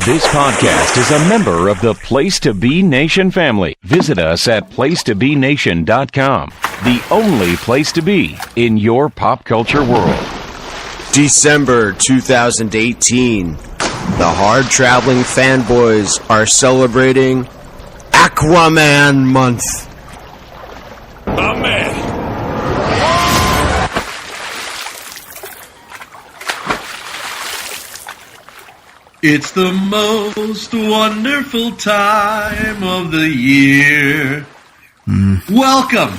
This podcast is a member of the Place to Be Nation family. Visit us at placetobenation.com, the only place to be in your pop culture world. December 2018. The Hard-Traveling Fanboys are celebrating Aquaman Month. My man. It's the most wonderful time of the year. Welcome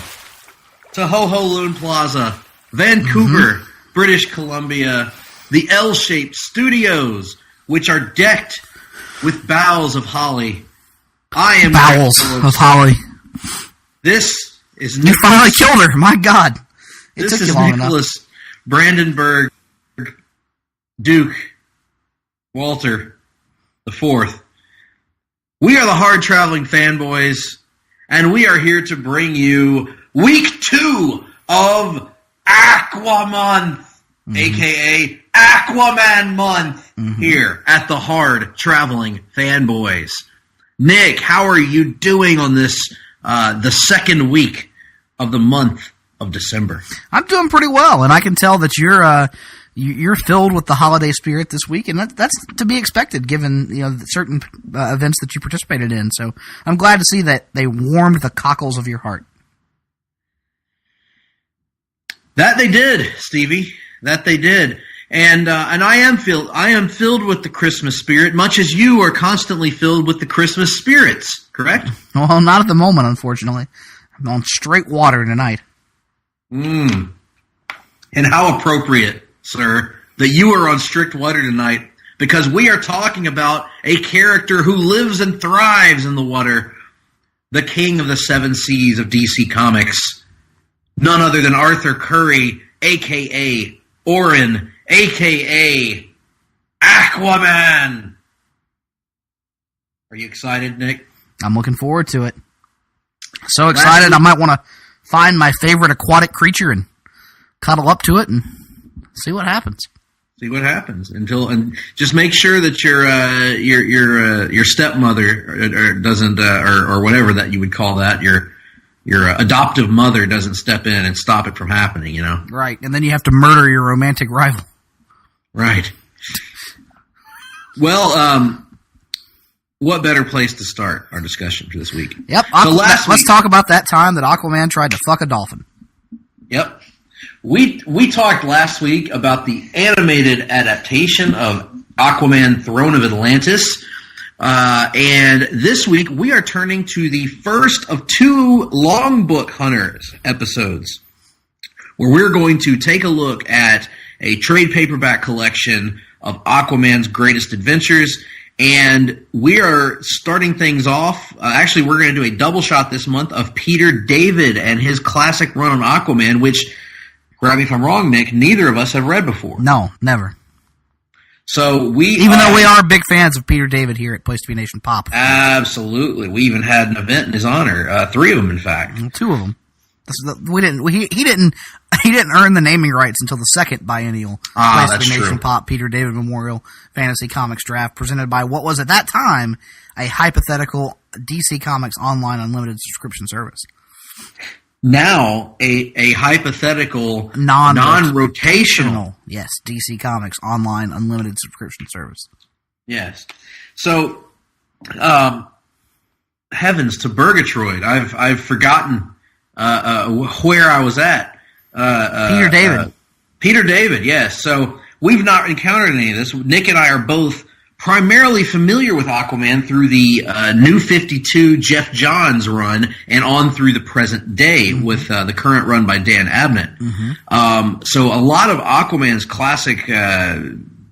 to Ho Ho Loon Plaza, Vancouver, British Columbia, the L-shaped studios, which are decked with boughs of holly. I am bowels of holly. This is you finally killed her. My God, it took you long Nicholas enough. Brandenburg Duke Walter the Fourth. We are the Hard-Traveling Fanboys, and we are here to bring you week 2 of Aquaman, a.k.a. Aquaman Month, here at the Hard-Traveling Fanboys. Nick, how are you doing on this, the second week of the month of December? I'm doing pretty well, and I can tell that you're filled with the holiday spirit this week, and that's to be expected given certain events that you participated in. So I'm glad to see that they warmed the cockles of your heart. That they did, Stevie. That they did. And I am filled with the Christmas spirit, much as you are constantly filled with the Christmas spirits, correct? Well, not at the moment, unfortunately. I'm on straight water tonight. And how appropriate, sir, that you are on strict water tonight, because we are talking about a character who lives and thrives in the water, the king of the seven seas of DC Comics, none other than Arthur Curry, a.k.a. Orin, a.k.a. Aquaman. Are you excited, Nick? I'm looking forward to it. So excited, I might want to find my favorite aquatic creature and cuddle up to it and see what happens. See what happens and just make sure that your stepmother doesn't or whatever that you would call that, your adoptive mother doesn't step in and stop it from happening, you know? Right, and then you have to murder your romantic rival. Right. Well, what better place to start our discussion for this week? Yep. So let's talk about that time that Aquaman tried to fuck a dolphin. Yep. We talked last week about the animated adaptation of Aquaman Throne of Atlantis. And this week we are turning to the first of 2 Longbook Hunters episodes, where we're going to take a look at a trade paperback collection of Aquaman's greatest adventures. And we are starting things off. Actually, we're going to do a double shot this month of Peter David and his classic run on Aquaman, which, correct me if I'm wrong, Nick, neither of us have read before. No, never. So though we are big fans of Peter David here at Place to Be Nation Pop. Absolutely. We even had an event in his honor. 3 of them, in fact. 2 of them. He didn't earn the naming rights until the second biennial Place to Be Nation Pop Peter David Memorial Fantasy Comics Draft, presented by what was at that time a hypothetical DC Comics Online Unlimited subscription service. Now a hypothetical non-rotational, yes, DC Comics Online Unlimited subscription service. Yes. So, heavens to Burgatroyd! I've forgotten where I was at. Peter David. Peter David, yes. So we've not encountered any of this. Nick and I are both primarily familiar with Aquaman through the New 52 Jeff Johns run and on through the present day with the current run by Dan Abnett. So a lot of Aquaman's classic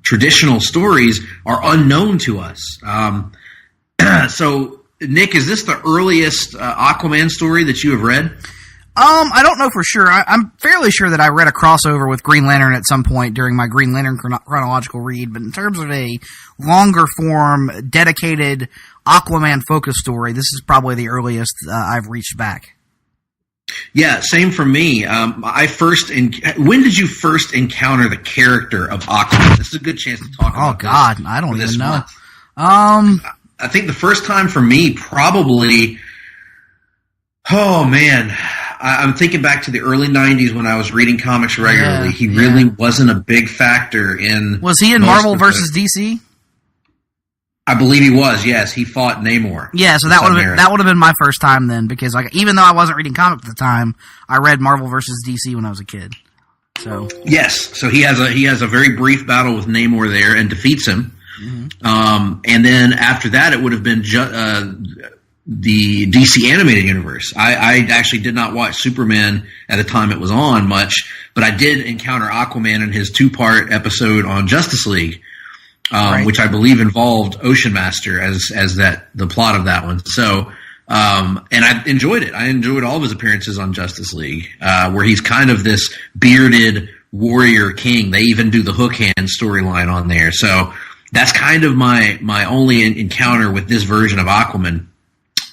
traditional stories are unknown to us. So, Nick, is this the earliest Aquaman story that you have read? I don't know for sure. I'm fairly sure that I read a crossover with Green Lantern at some point during my Green Lantern chronological read, but in terms of a longer form, dedicated Aquaman focused story, this is probably the earliest I've reached back. Yeah, same for me. When did you first encounter the character of Aquaman? This is a good chance to talk about. Oh God, I don't even know. I think the first time for me, probably, oh man, I'm thinking back to the early 90s when I was reading comics regularly. He really wasn't a big factor in... Was he in Marvel versus DC? I believe he was, yes. He fought Namor. Yeah, so that would have been my first time then, because like even though I wasn't reading comics at the time, I read Marvel versus DC when I was a kid. So yes, so he has a very brief battle with Namor there and defeats him. Mm-hmm. And then after that, it would have been the DC animated universe. I actually did not watch Superman at the time it was on much, but I did encounter Aquaman in his 2-part episode on Justice League, which I believe involved Ocean Master as the plot of that one. So, and I enjoyed it. I enjoyed all of his appearances on Justice League, where he's kind of this bearded warrior king. They even do the hook hand storyline on there. So that's kind of my only encounter with this version of Aquaman.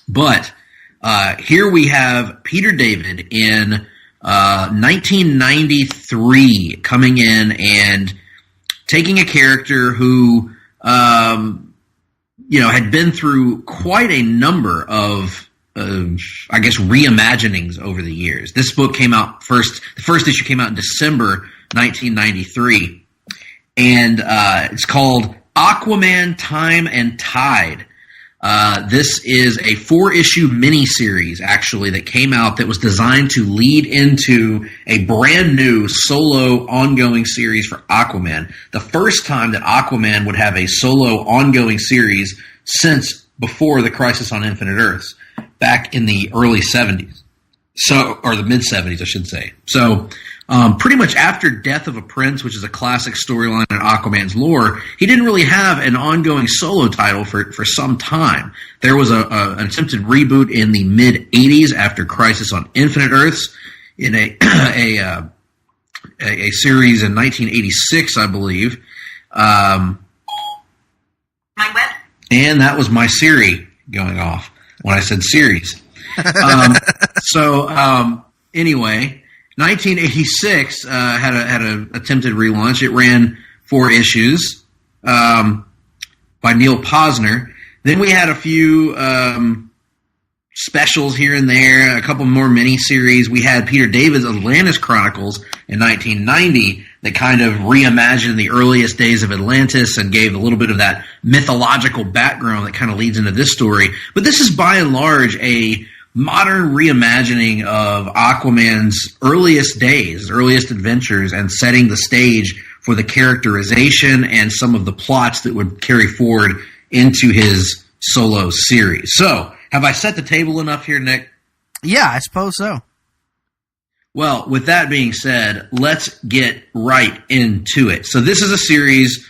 But here we have Peter David in 1993 coming in and taking a character who, had been through quite a number of, I guess, reimaginings over the years. This book came out the first issue came out in December 1993, and it's called Aquaman Time and Tide. This is a 4-issue miniseries, actually, that came out that was designed to lead into a brand new solo ongoing series for Aquaman. The first time that Aquaman would have a solo ongoing series since before the Crisis on Infinite Earths, back in the early 70s. Or the mid-70s, I should say. So, pretty much after Death of a Prince, which is a classic storyline in Aquaman's lore, he didn't really have an ongoing solo title for some time. There was an attempted reboot in the mid-80s after Crisis on Infinite Earths in a series in 1986, I believe. And that was my Siri going off when I said series. Anyway, 1986 had an attempted relaunch. It ran 4 issues by Neil Posner. Then we had a few specials here and there, a couple more miniseries. We had Peter David's Atlantis Chronicles in 1990 that kind of reimagined the earliest days of Atlantis and gave a little bit of that mythological background that kind of leads into this story. But this is by and large a modern reimagining of Aquaman's earliest days, earliest adventures, and setting the stage for the characterization and some of the plots that would carry forward into his solo series. So, have I set the table enough here, Nick? Yeah, I suppose so. Well, with that being said, let's get right into it. So this is a series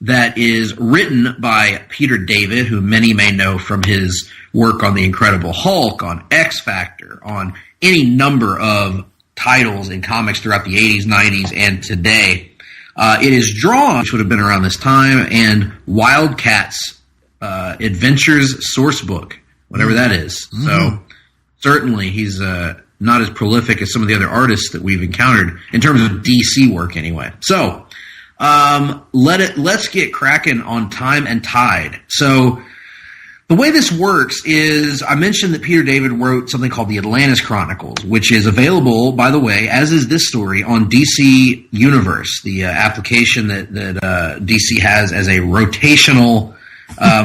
that is written by Peter David, who many may know from his work on The Incredible Hulk, on X Factor, on any number of titles in comics throughout the 80s, 90s, and today. It is drawn, which would have been around this time, and Wildcat's Adventures Sourcebook, whatever that is. Mm-hmm. So certainly he's not as prolific as some of the other artists that we've encountered in terms of DC work anyway. So let's get cracking on Time and Tide. So the way this works is, I mentioned that Peter David wrote something called the Atlantis Chronicles, which is available, by the way, as is this story, on DC Universe, the application that DC has as a rotational,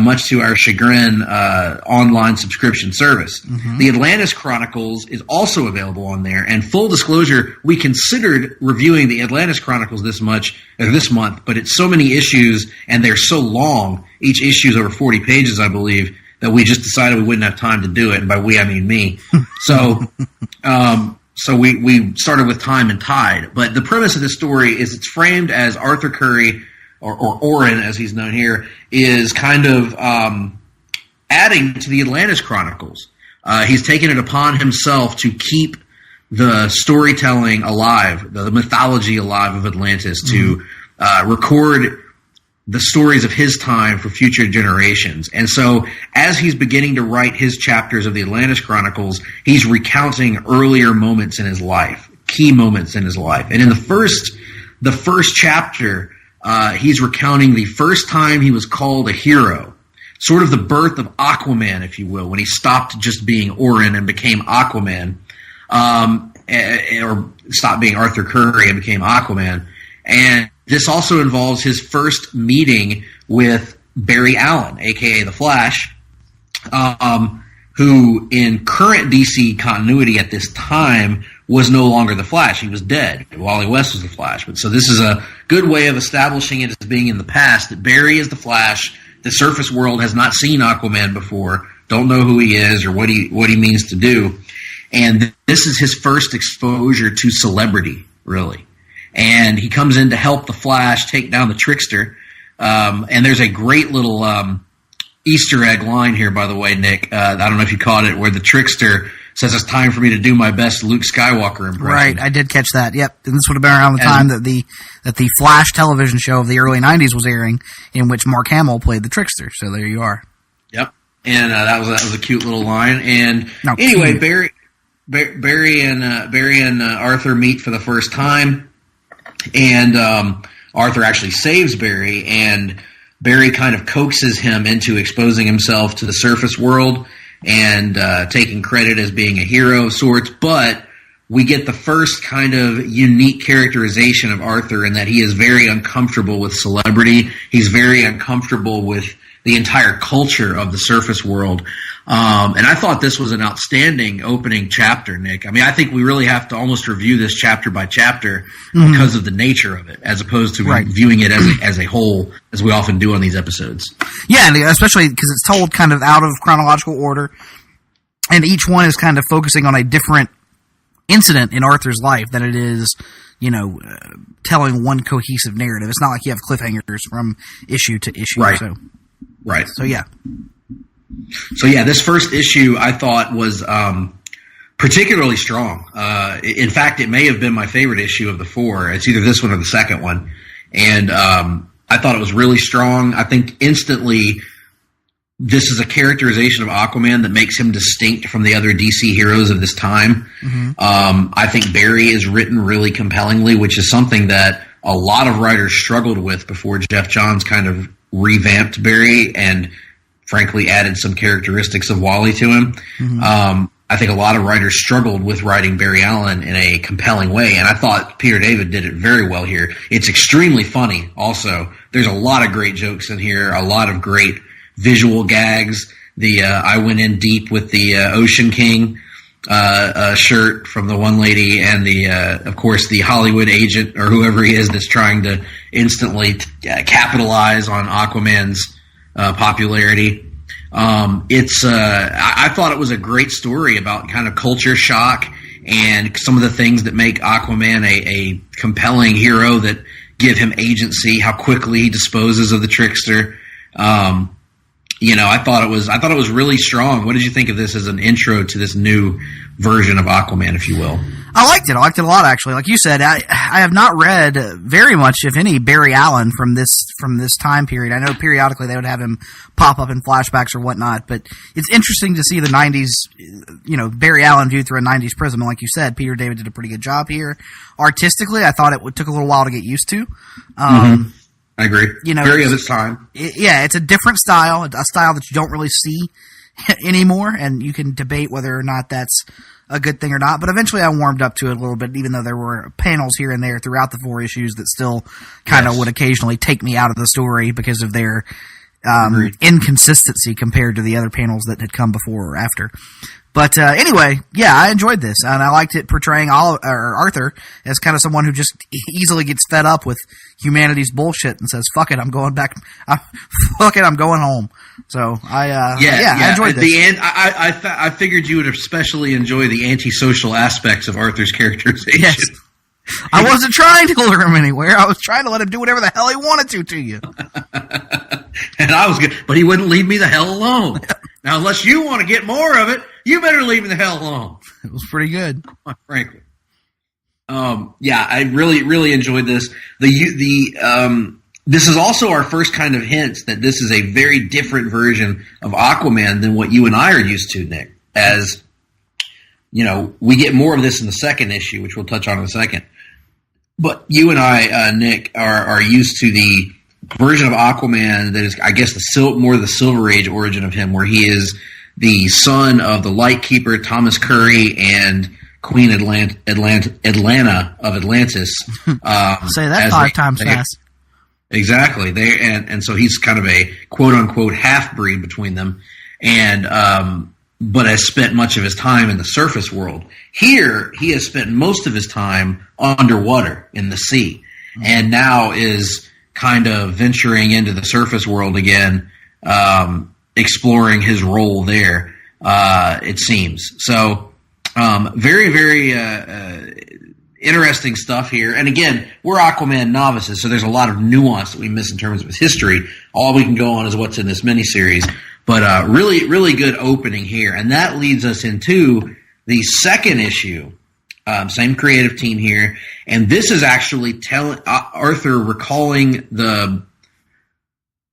much to our chagrin, online subscription service. Mm-hmm. The Atlantis Chronicles is also available on there, and full disclosure, we considered reviewing the Atlantis Chronicles this month, but it's so many issues, and they're so long, each issue is over 40 pages, I believe, that we just decided we wouldn't have time to do it, and by we, I mean me. So we started with Time and Tide, but the premise of this story is it's framed as Arthur Curry, or Oren, as he's known here, is kind of adding to the Atlantis Chronicles. He's taken it upon himself to keep the storytelling alive, the mythology alive of Atlantis, to record the stories of his time for future generations. And so as he's beginning to write his chapters of the Atlantis Chronicles, he's recounting earlier moments in his life, key moments in his life. And in the first chapter, he's recounting the first time he was called a hero. sort of the birth of Aquaman, if you will, when he stopped just being Orin and became Aquaman, or stopped being Arthur Curry and became Aquaman. And this also involves his first meeting with Barry Allen, a.k.a. The Flash, who in current DC continuity at this time was no longer the Flash. He was dead. Wally West was the Flash. But so this is a good way of establishing it as being in the past, that Barry is the Flash. The surface world has not seen Aquaman before, don't know who he is or what he means to do. And this is his first exposure to celebrity, really. And he comes in to help the Flash take down the Trickster. And there's a great little Easter egg line here, by the way, Nick. I don't know if you caught it, where the Trickster says it's time for me to do my best Luke Skywalker impression. Right, I did catch that. Yep, and this would have been around the time that the Flash television show of the early '90s was airing, in which Mark Hamill played the Trickster. So there you are. Yep, and that was a cute little line. And anyway, cute. Barry and Arthur meet for the first time, and Arthur actually saves Barry, and Barry kind of coaxes him into exposing himself to the surface world and taking credit as being a hero of sorts. But we get the first kind of unique characterization of Arthur in that he is very uncomfortable with celebrity. He's very uncomfortable with the entire culture of the surface world. And I thought this was an outstanding opening chapter, Nick. I mean, I think we really have to almost review this chapter by chapter because of the nature of it, as opposed to viewing it as a whole, as we often do on these episodes. Yeah, and especially because it's told kind of out of chronological order, and each one is kind of focusing on a different incident in Arthur's life than it is, telling one cohesive narrative. It's not like you have cliffhangers from issue to issue. Right. Right. So, yeah. So, yeah, this first issue I thought was particularly strong. In fact, it may have been my favorite issue of the four. It's either this one or the second one. And I thought it was really strong. I think instantly this is a characterization of Aquaman that makes him distinct from the other DC heroes of this time. I think Barry is written really compellingly, which is something that a lot of writers struggled with before Jeff Johns kind of revamped Barry and frankly added some characteristics of Wally to him. I think a lot of writers struggled with writing Barry Allen in a compelling way, and I thought Peter David did it very well here. It's extremely funny also. There's a lot of great jokes in here, a lot of great visual gags. The I went in deep with the Ocean King shirt from the one lady, and of course the Hollywood agent or whoever he is that's trying to instantly capitalize on Aquaman's popularity. I thought it was a great story about kind of culture shock and some of the things that make Aquaman a compelling hero that give him agency, how quickly he disposes of the Trickster. I thought it was really strong. What did you think of this as an intro to this new version of Aquaman, if you will? I liked it. I liked it a lot, actually. Like you said, I have not read very much, if any, Barry Allen from this time period. I know periodically they would have him pop up in flashbacks or whatnot, but it's interesting to see the 90s, Barry Allen viewed through a 90s prism. And like you said, Peter David did a pretty good job here. Artistically, I thought it took a little while to get used to. I agree. Very of its time. It's a different style, a style that you don't really see anymore, and you can debate whether or not that's a good thing or not. But eventually I warmed up to it a little bit, even though there were panels here and there throughout the four issues that still kind of would occasionally take me out of the story because of their inconsistency compared to the other panels that had come before or after. But anyway, yeah, I enjoyed this, and I liked it portraying Arthur as kind of someone who just easily gets fed up with humanity's bullshit and says, "Fuck it, I'm going back. I'm going home." So I enjoyed this. I figured you would especially enjoy the antisocial aspects of Arthur's characterization. Yes. I wasn't trying to lure him anywhere. I was trying to let him do whatever the hell he wanted to you. And I was good, but he wouldn't leave me the hell alone. Now, unless you want to get more of it, you better leave me the hell alone. It was pretty good, frankly. I really, really enjoyed this. This is also our first kind of hint that this is a very different version of Aquaman than what you and I are used to, Nick. As we get more of this in the second issue, which we'll touch on in a second. But you and I, Nick, are used to the version of Aquaman that is, I guess, more the Silver Age origin of him, where he is the son of the Lightkeeper Thomas Curry and Queen Atlanta of Atlantis. Say that 5 times fast. Exactly. And so he's kind of a quote unquote half breed between them, and but has spent much of his time in the surface world. Here, he has spent most of his time underwater in the sea, and now is kind of venturing into the surface world again, exploring his role there, it seems. So, very, very interesting stuff here. And again, we're Aquaman novices, so there's a lot of nuance that we miss in terms of his history. All we can go on is what's in this miniseries. But really, really good opening here. And that leads us into the second issue. Same creative team here. And this is actually Arthur recalling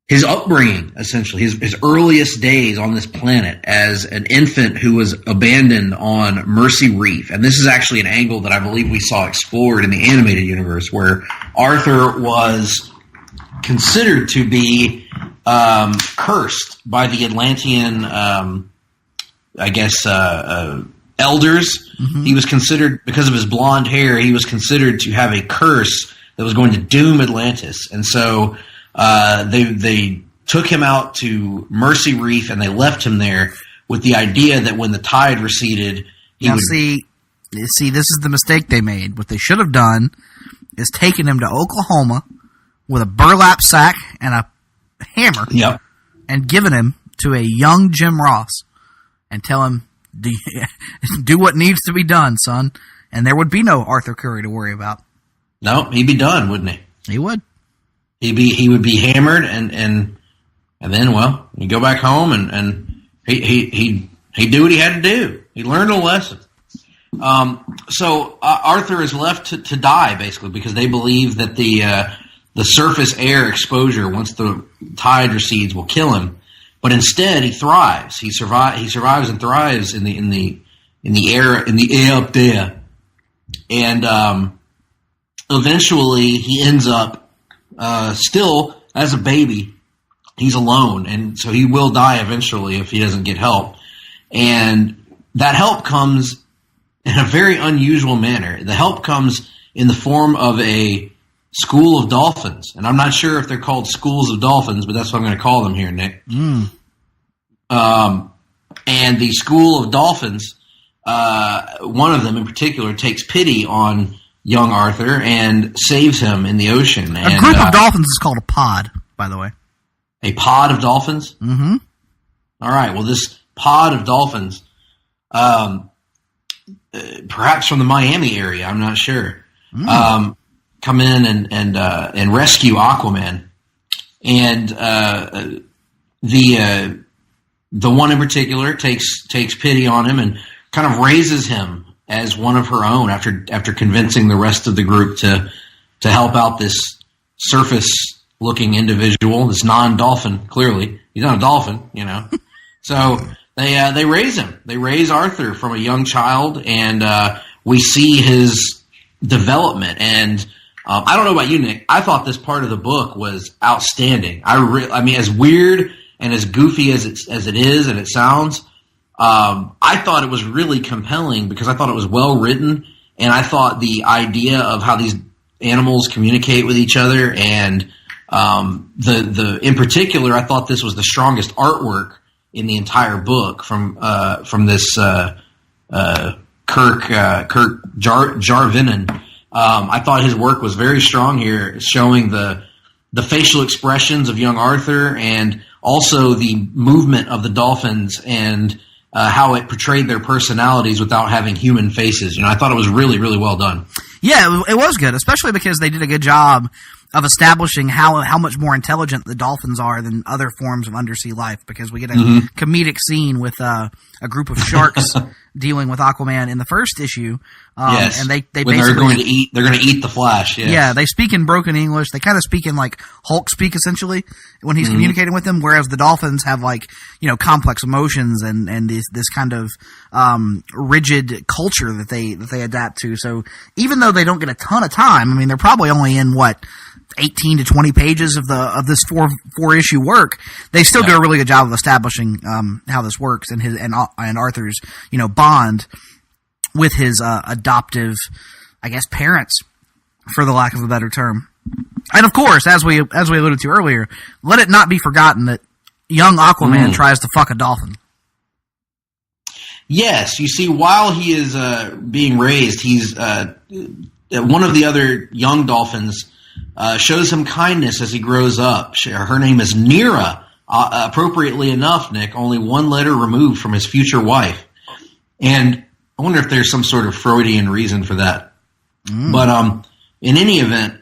his upbringing, essentially, his earliest days on this planet as an infant who was abandoned on Mercy Reef. And this is actually an angle that I believe we saw explored in the animated universe, where Arthur was considered to be cursed by the Atlantean, elders. Mm-hmm. He was considered, because of his blonde hair, he was considered to have a curse that was going to doom Atlantis. And so they took him out to Mercy Reef, and they left him there with the idea that when the tide receded, see, this is the mistake they made. What they should have done is taken him to Oklahoma with a burlap sack and a hammer, yep, and given him to a young Jim Ross and tell him, do what needs to be done, son. And there would be no Arthur Curry to worry about. No, he'd be done, wouldn't he? He would. He would be hammered, and then, well, he'd go back home, and he'd do what he had to do. He learned a lesson. So Arthur is left to die, basically, because they believe that the surface air exposure, once the tide recedes, will kill him. But instead, he thrives. He survives and thrives in the air up there, and eventually he ends up still as a baby. He's alone, and so he will die eventually if he doesn't get help. And that help comes in a very unusual manner. The help comes in the form of a school of dolphins, and I'm not sure if they're called schools of dolphins, but that's what I'm going to call them here, Nick. And the school of dolphins, one of them in particular, takes pity on young Arthur and saves him in the ocean. A group of dolphins is called a pod, by the way. A pod of dolphins? Mm-hmm. All right. Well, this pod of dolphins, perhaps from the Miami area, I'm not sure, come in and rescue Aquaman. And the one in particular takes pity on him and kind of raises him as one of her own after convincing the rest of the group to help out this surface-looking individual, this non-dolphin. Clearly, he's not a dolphin, you know. So they raise him. They raise Arthur from a young child, and we see his development. And I don't know about you, Nick. I thought this part of the book was outstanding. I mean, as weird and as goofy as it is and it sounds, I thought it was really compelling because I thought it was well written, and I thought the idea of how these animals communicate with each other, and in particular, I thought this was the strongest artwork in the entire book from this Kirk Jarvinen. I thought his work was very strong here, showing the facial expressions of young Arthur and also the movement of the dolphins and how it portrayed their personalities without having human faces. You know, I thought it was really, really well done. Yeah, it was good, especially because they did a good job of establishing how much more intelligent the dolphins are than other forms of undersea life, because we get a comedic scene with a group of sharks dealing with Aquaman in the first issue. Yes. And they when basically they're going to eat the Flash. Yes. Yeah, they speak in broken English. They kind of speak in like Hulk speak essentially when he's communicating with them, whereas the dolphins have like, you know, complex emotions and this kind of rigid culture that they adapt to. So even though they don't get a ton of time, I mean, they're probably only in 18 to 20 pages of this four issue work, they still do a really good job of establishing how this works and Arthur's bond with his adoptive, I guess, parents, for the lack of a better term. And of course, as we alluded to earlier, let it not be forgotten that young Aquaman tries to fuck a dolphin. Yes, you see, while he is being raised, he's one of the other young dolphins shows him kindness as he grows up. Her name is Nira, appropriately enough, Nick, only one letter removed from his future wife. And I wonder if there's some sort of Freudian reason for that. But in any event,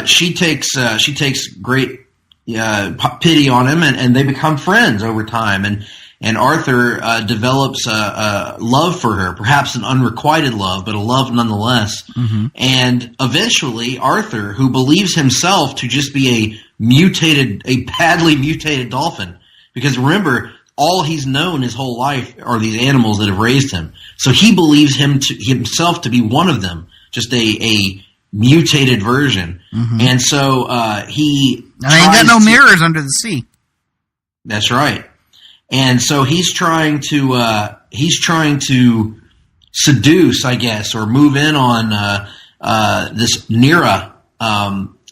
she takes great pity on him, and they become friends over time. And Arthur develops a love for her, perhaps an unrequited love, but a love nonetheless. Mm-hmm. And eventually, Arthur, who believes himself to just be a badly mutated dolphin, because remember, all he's known his whole life are these animals that have raised him. So he believes himself to be one of them, just a mutated version. Mm-hmm. And so he ain't got no mirrors under the sea. That's right. And so he's trying to seduce, I guess, or move in on this Nira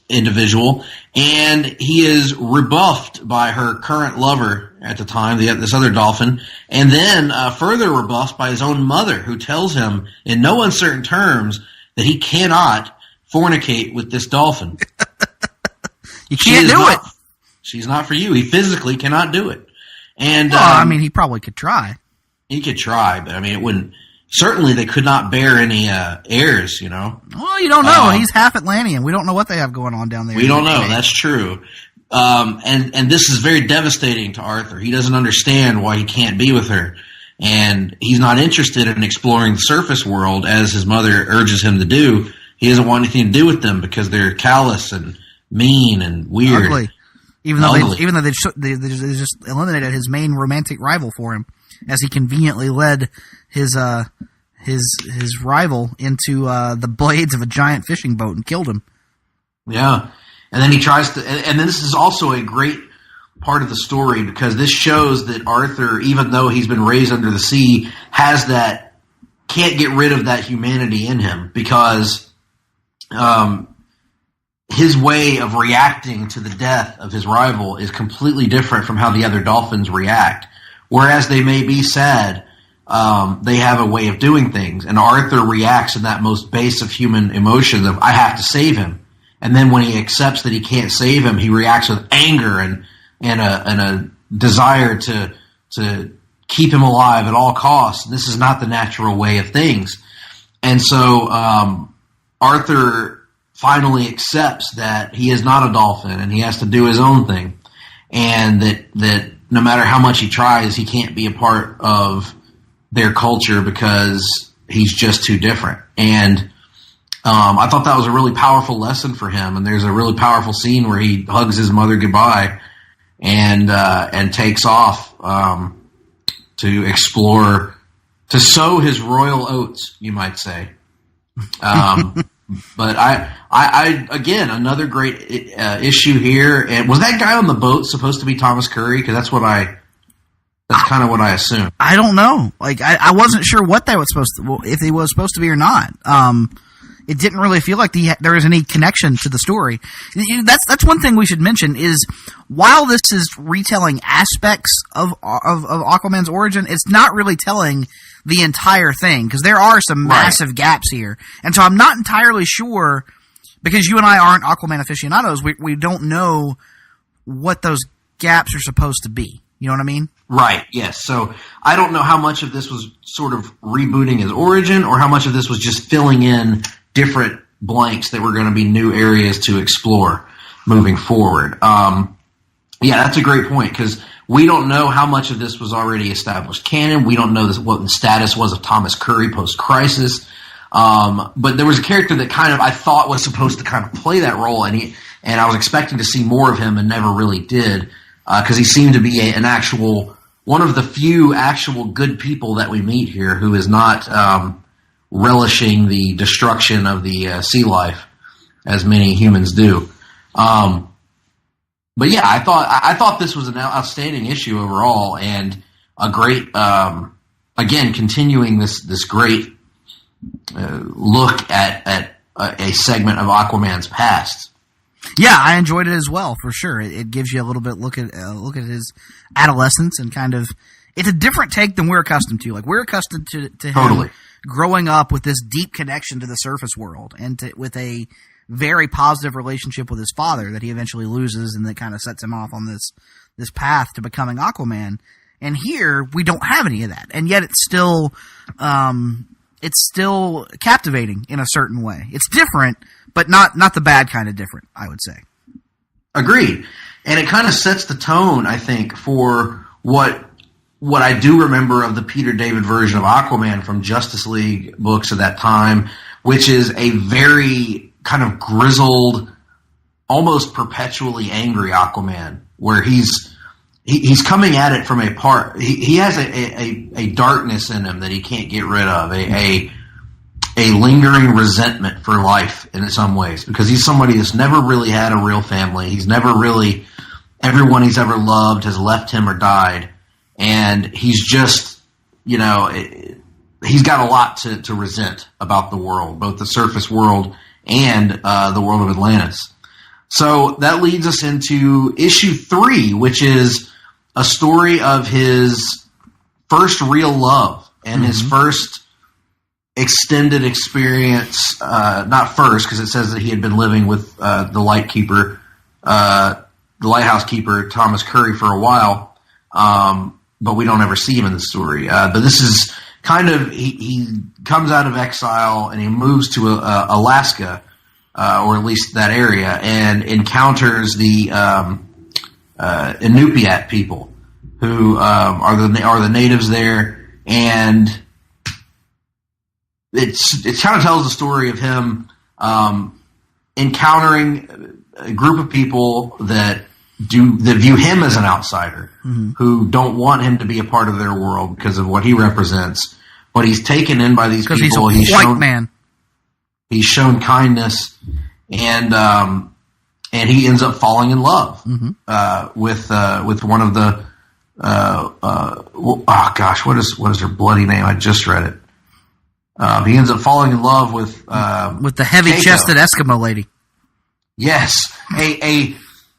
individual, and he is rebuffed by her current lover at the time, this other dolphin, and then further rebuffed by his own mother, who tells him in no uncertain terms that he cannot fornicate with this dolphin. You can't do it. She's not for you. He physically cannot do it. And he probably could try. He could try, but it wouldn't. Certainly, they could not bear any heirs. Well, you don't know. He's half Atlantean. We don't know what they have going on down there. We don't know. That's true. And this is very devastating to Arthur. He doesn't understand why he can't be with her, and he's not interested in exploring the surface world as his mother urges him to do. He doesn't want anything to do with them because they're callous and mean and weird. Ugly. Even though they just eliminated his main romantic rival for him, as he conveniently led his rival into the blades of a giant fishing boat and killed him. Yeah, and then he tries to, and then this is also a great part of the story, because this shows that Arthur, even though he's been raised under the sea, can't get rid of that humanity in him, because his way of reacting to the death of his rival is completely different from how the other dolphins react. Whereas they may be sad, they have a way of doing things. And Arthur reacts in that most base of human emotions of, I have to save him. And then when he accepts that he can't save him, he reacts with anger and a desire to keep him alive at all costs. This is not the natural way of things. And so Arthur finally accepts that he is not a dolphin and he has to do his own thing, and that no matter how much he tries, he can't be a part of their culture because he's just too different. And I thought that was a really powerful lesson for him, and there's a really powerful scene where he hugs his mother goodbye and takes off to explore, to sow his royal oats, you might say. But I again, another great issue here. And was that guy on the boat supposed to be Thomas Curry? Because that's kind of what I assumed. I don't know. I wasn't sure what they were supposed to, if he was supposed to be or not. It didn't really feel like there was any connection to the story. That's one thing we should mention is, while this is retelling aspects of Aquaman's origin, it's not really telling the entire thing, because there are some massive gaps here. And so I'm not entirely sure, because you and I aren't Aquaman aficionados, we don't know what those gaps are supposed to be. You know what I mean? Right, yes. So I don't know how much of this was sort of rebooting his origin, or how much of this was just filling in different blanks that were going to be new areas to explore moving forward. Yeah, that's a great point, because we don't know how much of this was already established canon. We don't know what the status was of Thomas Curry post-Crisis. But there was a character that I thought was supposed to kind of play that role, and I was expecting to see more of him and never really did, because he seemed to be one of the few actual good people that we meet here, who is not relishing the destruction of the sea life as many humans do. But yeah, I thought this was an outstanding issue overall, and a great, again, continuing this great look at a segment of Aquaman's past. Yeah, I enjoyed it as well, for sure. It gives you a little bit look at his adolescence, and kind of, it's a different take than we're accustomed to. Like, we're accustomed to him Totally. growing up with this deep connection to the surface world, and with a very positive relationship with his father that he eventually loses, and that kind of sets him off on this path to becoming Aquaman. And here we don't have any of that, and yet it's still captivating in a certain way. It's different, but not the bad kind of different, I would say. Agreed. And it kind of sets the tone, I think, for what I do remember of the Peter David version of Aquaman from Justice League books at that time, which is a very kind of grizzled, almost perpetually angry Aquaman, where he's coming at it from a part. He has a darkness in him that he can't get rid of, a lingering resentment for life in some ways, because he's somebody that's never really had a real family. He's never really, everyone he's ever loved has left him or died, and he's just, he's got a lot to resent about the world, both the surface world and the world of Atlantis. So that leads us into issue 3, which is a story of his first real love and his first extended experience. Not first, because it says that he had been living with the lightkeeper, the lighthouse keeper, Thomas Curry, for a while, but we don't ever see him in the story. But this is kind of, he comes out of exile and he moves to Alaska, or at least that area, and encounters the Inupiat people, who are the natives there, and it kind of tells the story of him encountering a group of people that view him as an outsider, who don't want him to be a part of their world because of what he represents. But he's taken in by these people. He's a white man. He's shown kindness, and he ends up falling in love with one of the what is her bloody name? I just read it. He ends up falling in love with the heavy-chested Eskimo lady. Yes,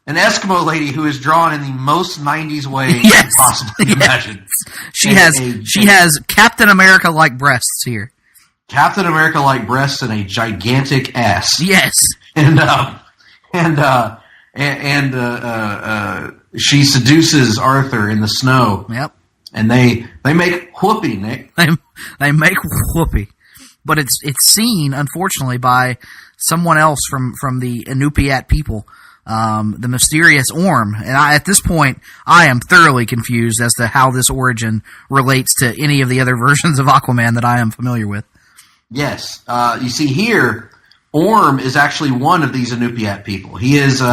an Eskimo lady who is drawn in the most 90s way possible to imagine. She has Captain America-like breasts here. Captain America-like breasts and a gigantic ass. Yes, and she seduces Arthur in the snow. Yep. And they make whoopee, Nick. They make whoopee, but it's seen, unfortunately, by someone else from the Inupiat people, the mysterious Orm. And at this point, I am thoroughly confused as to how this origin relates to any of the other versions of Aquaman that I am familiar with. Yes, you see here, Orm is actually one of these Inupiat people. He is in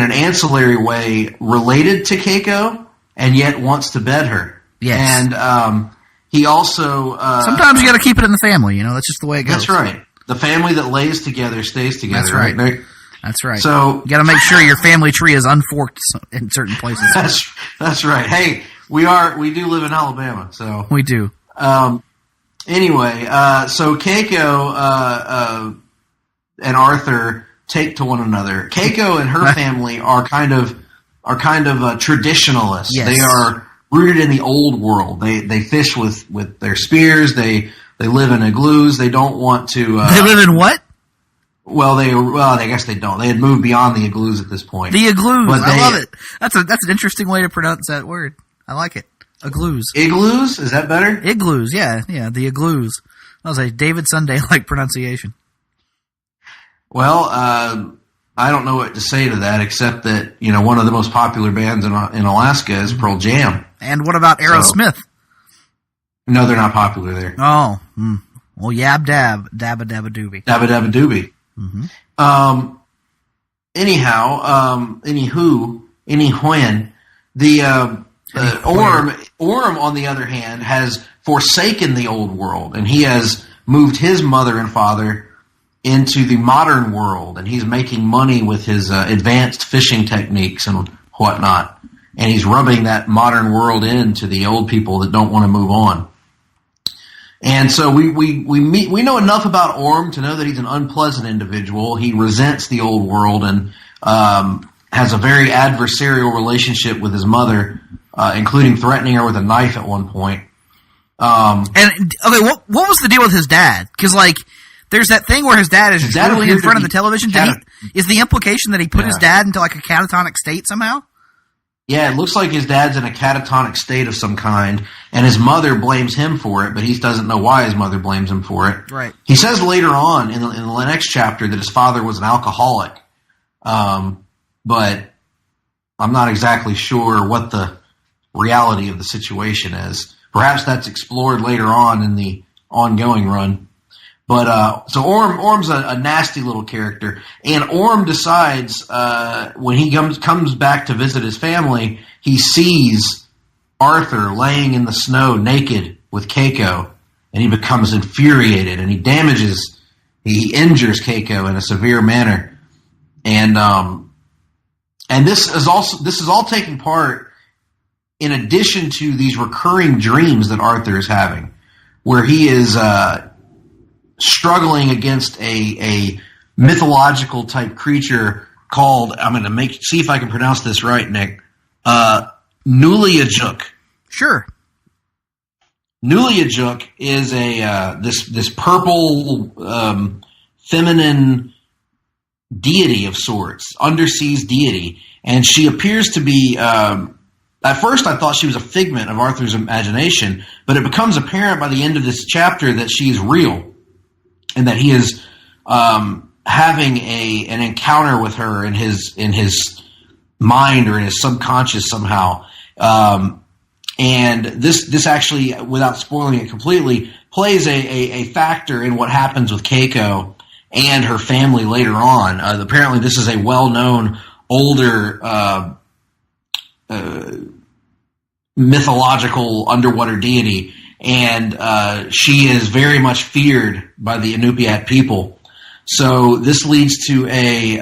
an ancillary way related to Keiko, and yet wants to bed her. Yes. And he also... sometimes you got to keep it in the family, that's just the way it goes. That's right. The family that lays together stays together. That's right. Right? That's right. So you got to make sure your family tree is unforked in certain places. That's right. Hey, we do live in Alabama, so... We do. Anyway, so Keiko and Arthur take to one another. Keiko and her family are kind of traditionalists. Yes. They are rooted in the old world. They fish with their spears. They live in igloos. They don't want to. They live in what? Well, I guess they don't. They had moved beyond the igloos at this point. The igloos. I love it. That's an interesting way to pronounce that word. I like it. Igloos. Igloos? Is that better? Igloos, yeah, the igloos. That was a David Sunday-like pronunciation. Well, I don't know what to say to that, except that, one of the most popular bands in Alaska is Pearl Jam. And what about Aerosmith? No, they're not popular there. Oh, well, yab dab, dabba dabba doobie. Dabba dabba doobie. Mm-hmm. The Orm, on the other hand, has forsaken the old world, and he has moved his mother and father into the modern world, and he's making money with his advanced fishing techniques and whatnot. And he's rubbing that modern world into the old people that don't want to move on. And so we know enough about Orm to know that he's an unpleasant individual. He resents the old world and has a very adversarial relationship with his mother, including threatening her with a knife at one point. What was the deal with his dad? Because there's that thing where his dad is literally in front of the television. Is the implication that he put his dad into a catatonic state somehow? Yeah, it looks like his dad's in a catatonic state of some kind, and his mother blames him for it, but he doesn't know why his mother blames him for it. Right. He says later on in the next chapter that his father was an alcoholic, but I'm not exactly sure what the reality of the situation is. Perhaps that's explored later on in the ongoing run. But so Orm's a nasty little character, and Orm decides when he comes back to visit his family, he sees Arthur laying in the snow naked with Keiko, and he becomes infuriated, and he injures Keiko in a severe manner, and this is all taking part in addition to these recurring dreams that Arthur is having, where he is struggling against a mythological type creature called, I'm going to see if I can pronounce this right, Nick, Nuliajuk. Sure. Nuliajuk is this purple feminine deity of sorts, underseas deity, and she appears to be. At first, I thought she was a figment of Arthur's imagination, but it becomes apparent by the end of this chapter that she is real, and that he is having an encounter with her in his mind or in his subconscious somehow. And this actually, without spoiling it completely, plays a factor in what happens with Keiko and her family later on. Apparently, this is a well-known older mythological underwater deity, and she is very much feared by the Inupiat people. So this leads to a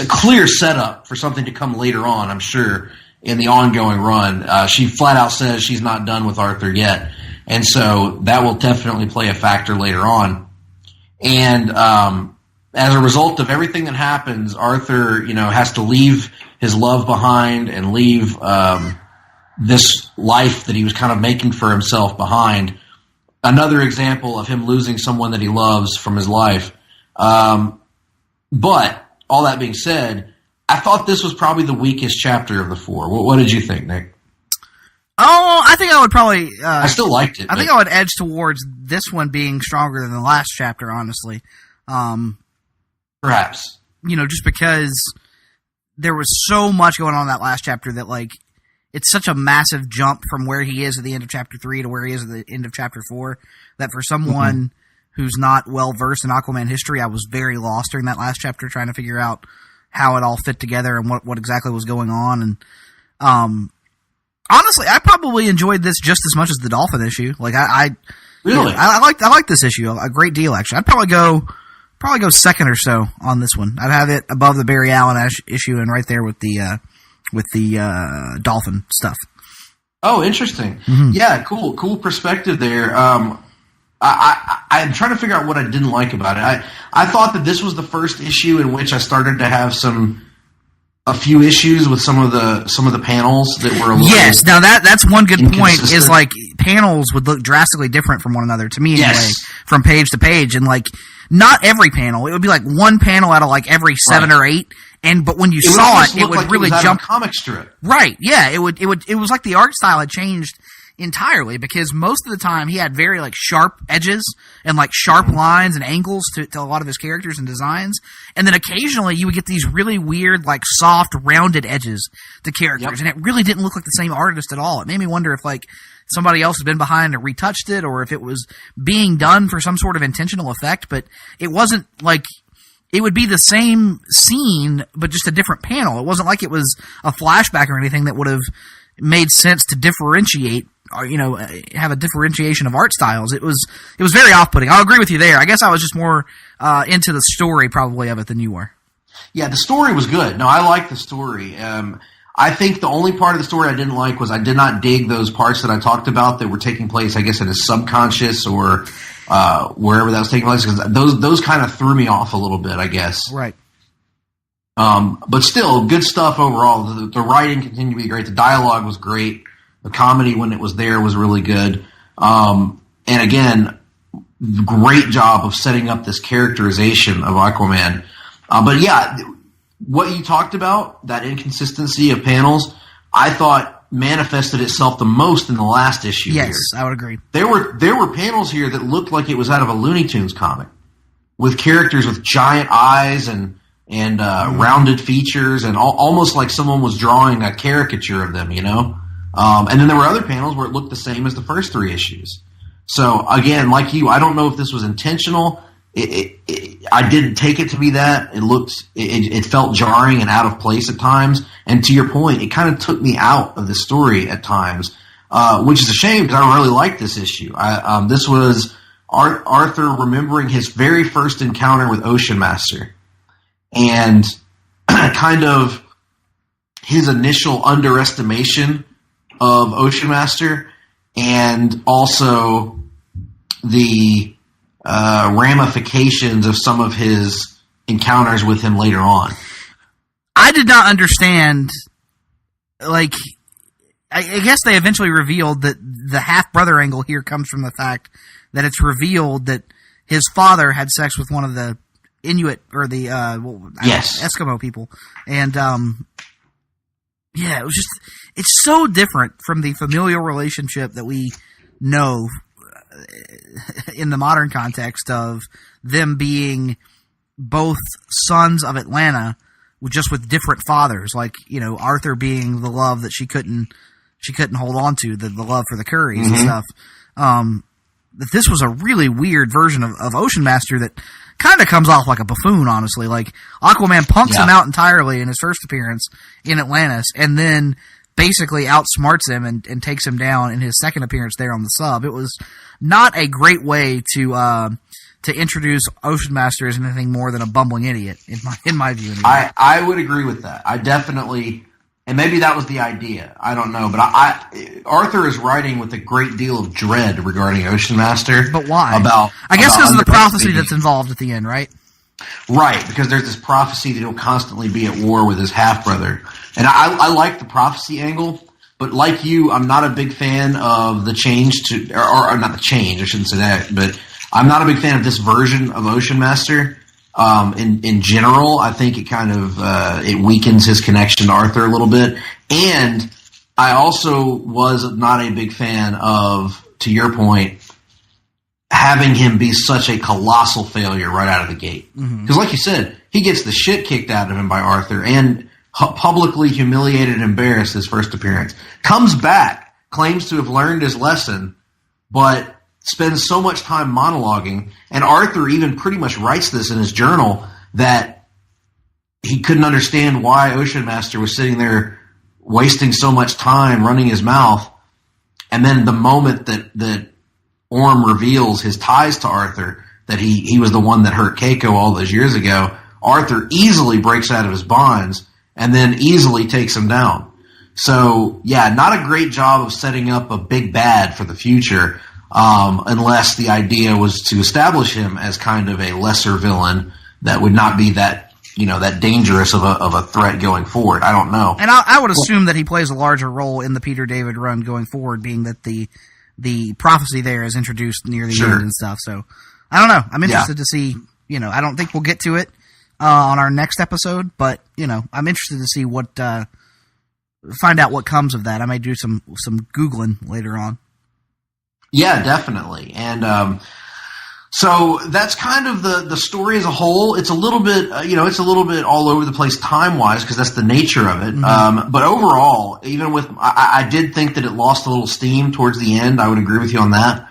clear setup for something to come later on, I'm sure, in the ongoing run. She flat out says she's not done with Arthur yet, and so that will definitely play a factor later on. And as a result of everything that happens, Arthur, has to leave his love behind and leave this life that he was kind of making for himself behind. Another example of him losing someone that he loves from his life. But all that being said, I thought this was probably the weakest chapter of the four. What did you think, Nick? Oh, I think I would probably... I still liked it. I think I would edge towards this one being stronger than the last chapter, honestly. Perhaps. Just because there was so much going on in that last chapter that, it's such a massive jump from where he is at the end of chapter 3 to where he is at the end of chapter 4 that for someone who's not well-versed in Aquaman history, I was very lost during that last chapter trying to figure out how it all fit together and what exactly was going on. And honestly, I probably enjoyed this just as much as the Dolphin issue. Really? I like this issue a great deal, actually. I'd probably go second or so on this one. I'd have it above the Barry Allen issue and right there with the Dolphin stuff. Oh, interesting. Mm-hmm. Yeah, cool perspective there. I'm trying to figure out what I didn't like about it. I thought that this was the first issue in which I started to have a few issues with some of the panels that were a little yes. Now that's one good point. Is panels would look drastically different from one another to me anyway, from page to page, and not every panel. It would be one panel out of every 7 or 8. But when you saw it, it would really jump. A comic strip, right? Yeah, it was like the art style had changed entirely because most of the time he had very sharp edges and sharp lines and angles to a lot of his characters and designs, and then occasionally you would get these really weird soft rounded edges to characters, and it really didn't look like the same artist at all. It made me wonder if somebody else had been behind and retouched it, or if it was being done for some sort of intentional effect, but it wasn't it would be the same scene, but just a different panel. It wasn't like it was a flashback or anything that would have made sense to differentiate have a differentiation of art styles. It was very off-putting. I'll agree with you there. I guess I was just more into the story probably of it than you were. Yeah, the story was good. No, I liked the story. I think the only part of the story I didn't like was I did not dig those parts that I talked about that were taking place, I guess, in his subconscious or wherever that was taking place, because those kind of threw me off a little bit, I guess. Right. But still, good stuff overall. The writing continued to be great. The dialogue was great. The comedy, when it was there, was really good. And again, great job of setting up this characterization of Aquaman. But yeah, what you talked about, that inconsistency of panels, I thought manifested itself the most in the last issue. Yes, here. I would agree. There were panels here that looked like it was out of a Looney Tunes comic, with characters with giant eyes and rounded features, and almost like someone was drawing a caricature of them, And then there were other panels where it looked the same as the first 3 issues. So again, like you, I don't know if this was intentional. I didn't take it to be that. It felt jarring and out of place at times. And to your point, it kind of took me out of the story at times, which is a shame because I really liked this issue. This was Arthur remembering his very first encounter with Ocean Master, and kind of his initial underestimation of Ocean Master, and also the ramifications of some of his encounters with him later on. I did not understand, I guess they eventually revealed that the half-brother angle here comes from the fact that it's revealed that his father had sex with one of the Inuit, or the Eskimo people. And, it was just, it's so different from the familial relationship that we know in the modern context of them being both sons of Atlanta, just with different fathers. Like, Arthur being the love that she couldn't hold on to, the love for the Currys and stuff. That this was a really weird version of Ocean Master that kind of comes off like a buffoon, honestly. Like, Aquaman punks him out entirely in his first appearance in Atlantis, and then basically outsmarts him and takes him down in his second appearance there on the sub. It was not a great way to introduce Ocean Master as anything more than a bumbling idiot, in my view. Anyway. I would agree with that. I definitely, and maybe that was the idea. I don't know, but Arthur is writing with a great deal of dread regarding Ocean Master. But why? I guess because of the prophecy that's involved at the end, right? Right, because there's this prophecy that he'll constantly be at war with his half-brother. And I like the prophecy angle, but like you, I'm not a big fan of the change or not the change, I shouldn't say that, but I'm not a big fan of this version of Ocean Master. In general, I think it kind of, it weakens his connection to Arthur a little bit. And I also was not a big fan of, to your point, having him be such a colossal failure right out of the gate. Because like you said, he gets the shit kicked out of him by Arthur and publicly humiliated and embarrassed his first appearance. Comes back, claims to have learned his lesson, but spends so much time monologuing. And Arthur even pretty much writes this in his journal that he couldn't understand why Ocean Master was sitting there wasting so much time running his mouth. And then the moment that Orm reveals his ties to Arthur, that he was the one that hurt Keiko all those years ago, Arthur easily breaks out of his bonds and then easily takes him down. So, yeah, not a great job of setting up a big bad for the future, unless the idea was to establish him as kind of a lesser villain that would not be that dangerous of a threat going forward. I don't know. And I would assume that he plays a larger role in the Peter David run going forward, being that the prophecy there is introduced near the end and stuff. So, I don't know. I'm interested to see, I don't think we'll get to it on our next episode, but, I'm interested to see find out what comes of that. I may do some Googling later on. Yeah, definitely. And so that's kind of the story as a whole. It's a little bit, it's a little bit all over the place time-wise because that's the nature of it. But overall, even with, I did think that it lost a little steam towards the end. I would agree with you on that.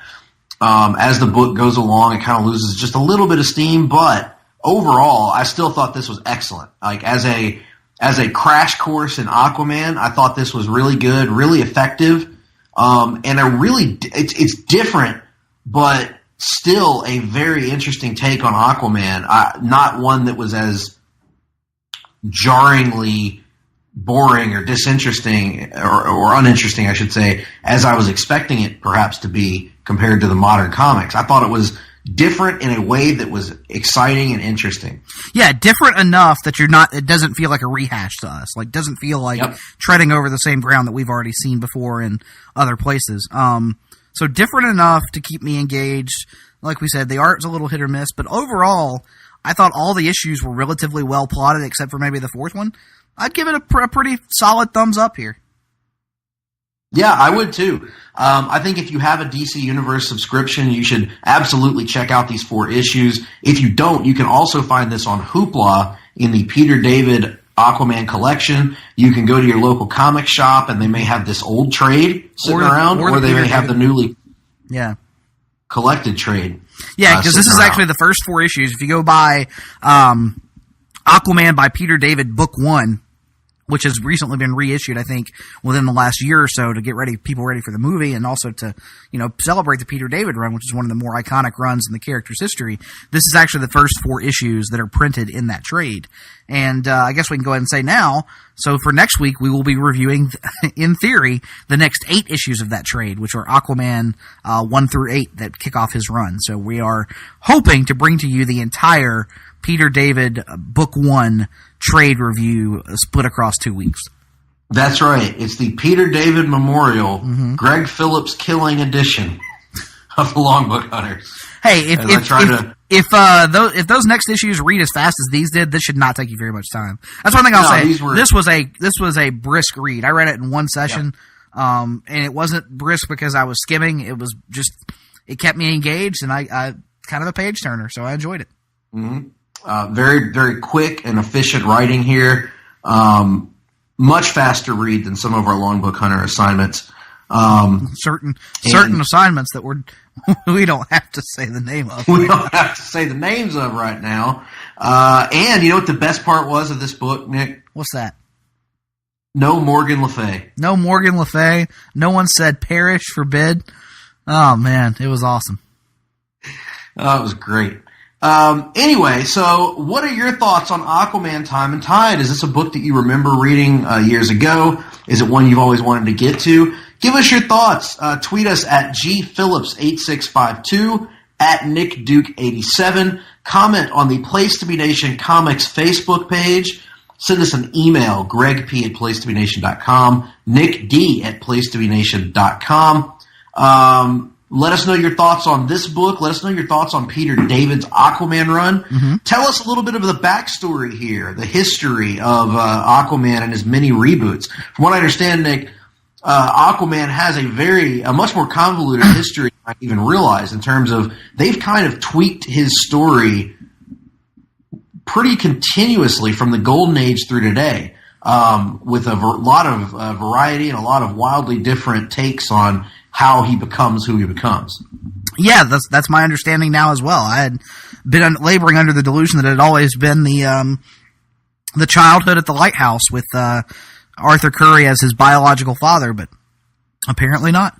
As the book goes along, it kind of loses just a little bit of steam, but overall, I still thought this was excellent. Like, as a crash course in Aquaman, I thought this was really good, really effective. and it's different, but still a very interesting take on Aquaman. Not one that was as jarringly boring or disinteresting or uninteresting, I should say, as I was expecting it perhaps to be compared to the modern comics. I thought it was different in a way that was exciting and interesting. Yeah, different enough that it doesn't feel like a rehash to us. Like, doesn't feel like treading over the same ground that we've already seen before in other places. So different enough to keep me engaged. Like we said, the art's a little hit or miss, but overall, I thought all the issues were relatively well plotted, except for maybe the fourth one. I'd give it a pretty solid thumbs up here. Yeah, I would too. I think if you have a DC Universe subscription, you should absolutely check out these 4 issues. If you don't, you can also find this on Hoopla in the Peter David Aquaman collection. You can go to your local comic shop, and they may have this old trade sitting around, or they may have the newly collected trade. Yeah, because this is actually the first 4 issues. If you go buy Aquaman by Peter David Book 1, which has recently been reissued, I think, within the last year or so to get people ready for the movie and also to, celebrate the Peter David run, which is one of the more iconic runs in the character's history. This is actually the first 4 issues that are printed in that trade. And I guess we can go ahead and say now, so for next week, we will be reviewing, in theory, the next 8 issues of that trade, which are Aquaman 1 through 8 that kick off his run. So we are hoping to bring to you the entire Peter David Book 1 trade review split across 2 weeks. That's right. It's the Peter David Memorial, Greg Phillips Killing edition of the Longbook Hunters. Hey, if those next issues read as fast as these did, this should not take you very much time. That's one thing I'll say. This was a brisk read. I read it in one session, and it wasn't brisk because I was skimming. It was just it kept me engaged, and I kind of a page turner, so I enjoyed it. Mm-hmm. Very, very quick and efficient writing here. Much faster read than some of our Longbook Hunter assignments. Certain assignments that we don't have to say the name of. We don't have to say the names of right now. And you know what the best part was of this book, Nick? What's that? No Morgan Le Fay. No Morgan Le Fay. No one said perish, forbid. Oh, man. It was awesome. Oh, it was great. Anyway, so what are your thoughts on Aquaman Time and Tide? Is this a book that you remember reading years ago? Is it one you've always wanted to get to? Give us your thoughts. Tweet us at gphillips8652, at nickduke87. Comment on the Place to Be Nation Comics Facebook page. Send us an email, gregp@placetobenation.com, nickd@placetobenation.com. Let us know your thoughts on this book. Let us know your thoughts on Peter David's Aquaman run. Mm-hmm. Tell us a little bit of the backstory here, the history of Aquaman and his many reboots. From what I understand, Nick, Aquaman has a much more convoluted history than I even realized in terms of they've kind of tweaked his story pretty continuously from the Golden Age through today, with a lot of variety and a lot of wildly different takes on how he becomes who he becomes. Yeah, that's my understanding now as well. I had been laboring under the delusion that it had always been the childhood at the lighthouse with Arthur Curry as his biological father, but apparently not.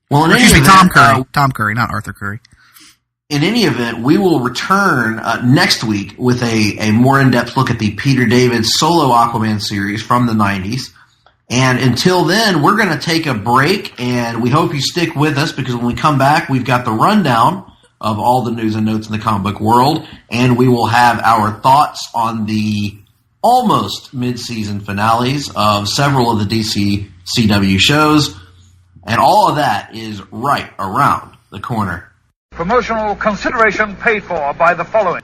Well, Tom Curry, not Arthur Curry. In any event, we will return next week with a more in-depth look at the Peter David solo Aquaman series from the 90s. And until then, we're going to take a break, and we hope you stick with us because when we come back, we've got the rundown of all the news and notes in the comic book world, and we will have our thoughts on the almost mid-season finales of several of the DC CW shows, and all of that is right around the corner. Promotional consideration paid for by the following.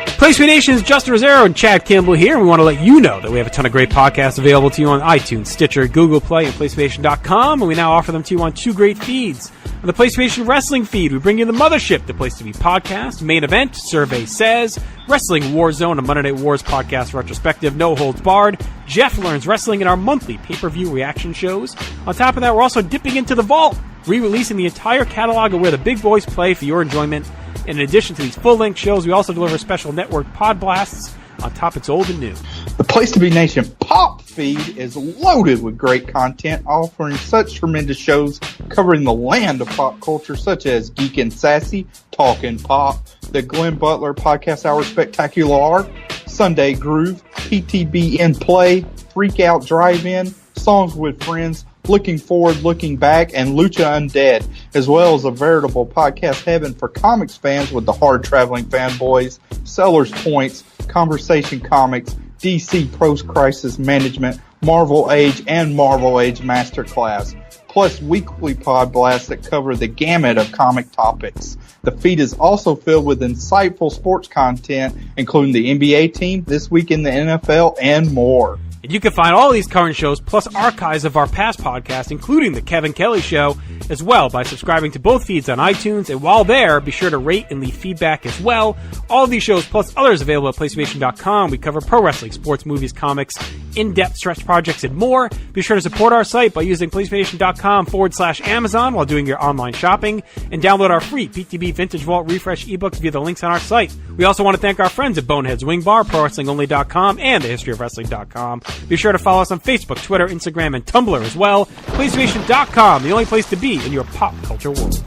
Place to Be Nation's Justin Rosero and Chad Campbell here, and we want to let you know that we have a ton of great podcasts available to you on iTunes, Stitcher, Google Play, and PlaceToBeNation.com, and we now offer them to you on 2 great feeds. On the Place to Be Nation Wrestling feed, we bring you the Mothership, the Place to Be podcast, Main Event, Survey Says, Wrestling Warzone, a Monday Night Wars podcast retrospective, No Holds Barred, Jeff Learns Wrestling, and our monthly pay-per-view reaction shows. On top of that, we're also dipping into the vault, re-releasing the entire catalog of where the big boys play for your enjoyment. In addition to these full-length shows, we also deliver special network pod blasts on topics old and new. The Place to Be Nation Pop feed is loaded with great content, offering such tremendous shows covering the land of pop culture, such as Geek and Sassy, Talkin' Pop, the Glenn Butler Podcast Hour Spectacular, Sunday Groove, PTB in Play, Freak Out Drive-In, Songs with Friends, Looking Forward, Looking Back, and Lucha Undead, as well as a veritable podcast heaven for comics fans with the Hard-Traveling Fanboys, Sellers Points, Conversation Comics, DC Post-Crisis Management, Marvel Age, and Marvel Age Masterclass, plus weekly pod blasts that cover the gamut of comic topics. The feed is also filled with insightful sports content, including the NBA team, This Week in the NFL, and more. And you can find all these current shows, plus archives of our past podcasts, including The Kevin Kelly Show, as well by subscribing to both feeds on iTunes. And while there, be sure to rate and leave feedback as well. All of these shows, plus others, available at PlayStation.com. We cover pro wrestling, sports, movies, comics, in-depth stretch projects, and more. Be sure to support our site by using PlayStation.com/Amazon while doing your online shopping. And download our free PTB Vintage Vault Refresh ebooks via the links on our site. We also want to thank our friends at Boneheads Wing Bar, ProWrestlingOnly.com, and TheHistoryOfWrestling.com. Be sure to follow us on Facebook, Twitter, Instagram, and Tumblr as well. PlayStation.com, the only place to be in your pop culture world.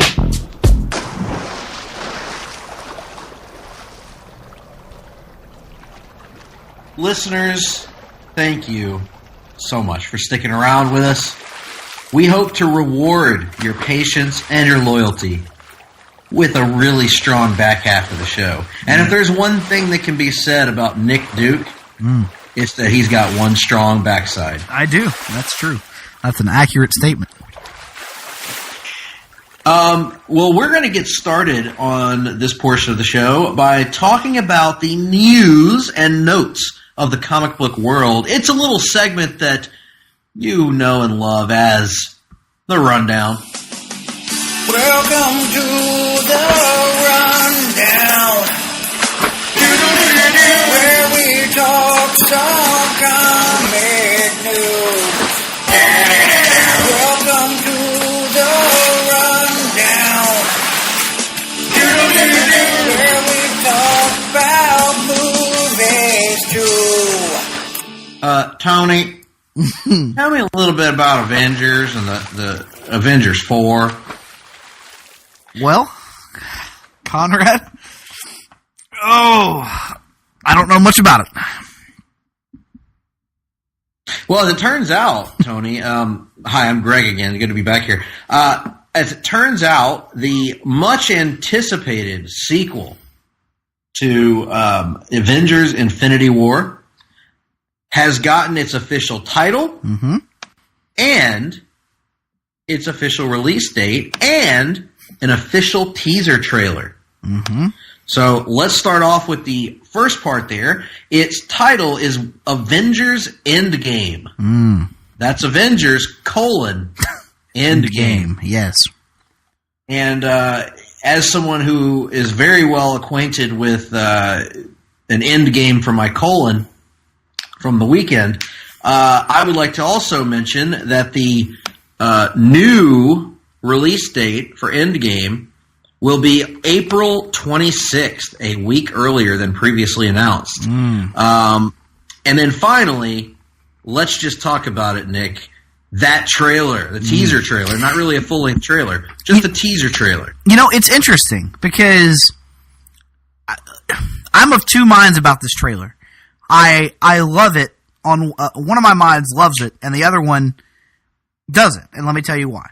Listeners, thank you so much for sticking around with us. We hope to reward your patience and your loyalty with a really strong back half of the show. And if there's one thing that can be said about Nick Duke, it's that he's got one strong backside. I do. That's true. That's an accurate statement. Well, we're going to get started on this portion of the show by talking about the news and notes of the comic book world. It's a little segment that you know and love as The Rundown. Welcome to The Rundown, where we talk some comic news. Welcome to The Rundown, where we talk about movies too. Tony, tell me a little bit about Avengers and the Avengers 4. Well, Conrad? Oh, I don't know much about it. Well, as it turns out, Tony, hi, I'm Greg again. Good to be back here. As it turns out, the much-anticipated sequel to Avengers Infinity War has gotten its official title and its official release date and an official teaser trailer. So let's start off with the first part there. Its title is Avengers Endgame. That's Avengers : Endgame. Yes. And as someone who is very well acquainted with an Endgame for my colon from the weekend, I would like to also mention that the new release date for Endgame will be April 26th, a week earlier than previously announced. And then finally, let's just talk about it, Nick. That trailer, the teaser trailer, not really a full-length trailer, just the teaser trailer. You know, it's interesting because I'm of two minds about this trailer. I love it. On one of my minds loves it, and the other one doesn't. And let me tell you why.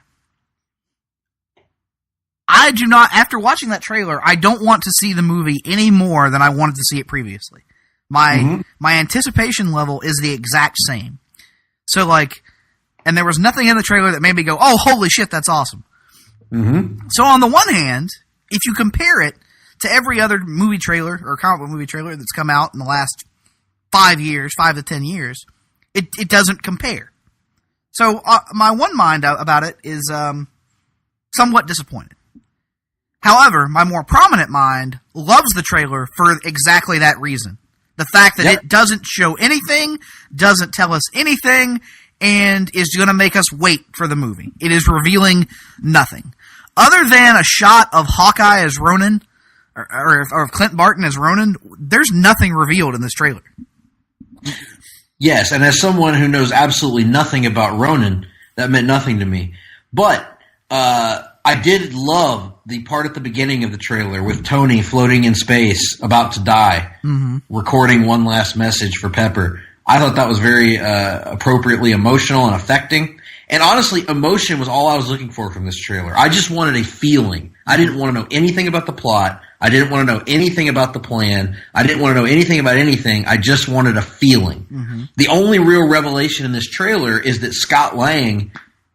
I do not, after watching that trailer, I don't want to see the movie any more than I wanted to see it previously. My anticipation level is the exact same. So, like, and there was nothing in the trailer that made me go, oh, holy shit, that's awesome. So on the one hand, if you compare it to every other movie trailer or comic book movie trailer that's come out in the last 5 to 10 years, it doesn't compare. So my one mind about it is somewhat disappointed. However, my more prominent mind loves the trailer for exactly that reason. The fact that it doesn't show anything, doesn't tell us anything, and is going to make us wait for the movie. It is revealing nothing. Other than a shot of Hawkeye as Ronin, or Clint Barton as Ronin, there's nothing revealed in this trailer. Yes, and as someone who knows absolutely nothing about Ronin, that meant nothing to me. But I did love the part at the beginning of the trailer with Tony floating in space, about to die, recording one last message for Pepper. I thought that was very appropriately emotional and affecting. And honestly, emotion was all I was looking for from this trailer. I just wanted a feeling. I didn't want to know anything about the plot. I didn't want to know anything about the plan. I didn't want to know anything about anything. I just wanted a feeling. The only real revelation in this trailer is that Scott Lang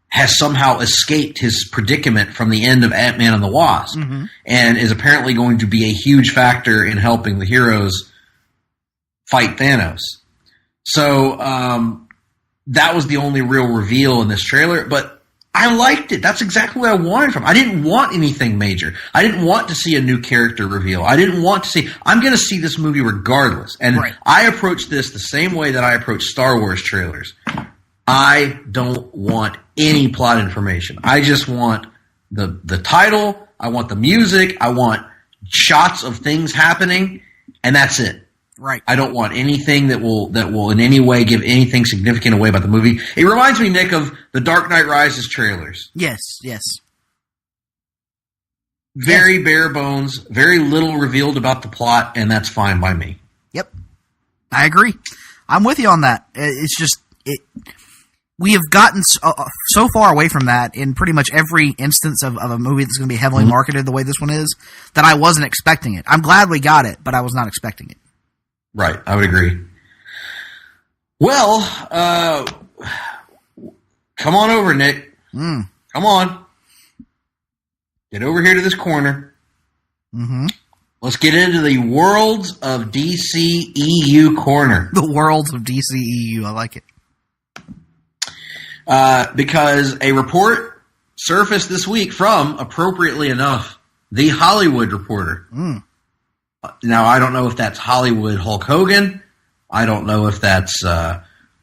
has somehow escaped his predicament from the end of Ant-Man and the Wasp, and is apparently going to be a huge factor in helping the heroes fight Thanos. So that was the only real reveal in this trailer, but I liked it. That's exactly what I wanted from it. I didn't want anything major. I didn't want to see a new character reveal. I didn't want to see... I'm going to see this movie regardless. And I approach this the same way that I approach Star Wars trailers. I don't want any plot information. I just want the title. I want the music. I want shots of things happening, and that's it. Right. I don't want anything that will in any way give anything significant away about the movie. It reminds me, Nick, of the Dark Knight Rises trailers. Yes. Very bare bones, very little revealed about the plot, and that's fine by me. Yep. I agree. I'm with you on that. It's just... We have gotten so far away from that in pretty much every instance of a movie that's going to be heavily marketed the way this one is, that I wasn't expecting it. I'm glad we got it, but I was not expecting it. Right, I would agree. Well, come on over, Nick. Come on. Get over here to this corner. Let's get into the Worlds of DCEU corner. The Worlds of DCEU, I like it. Because a report surfaced this week from, appropriately enough, The Hollywood Reporter. Now, I don't know if that's Hollywood Hulk Hogan. I don't know if that's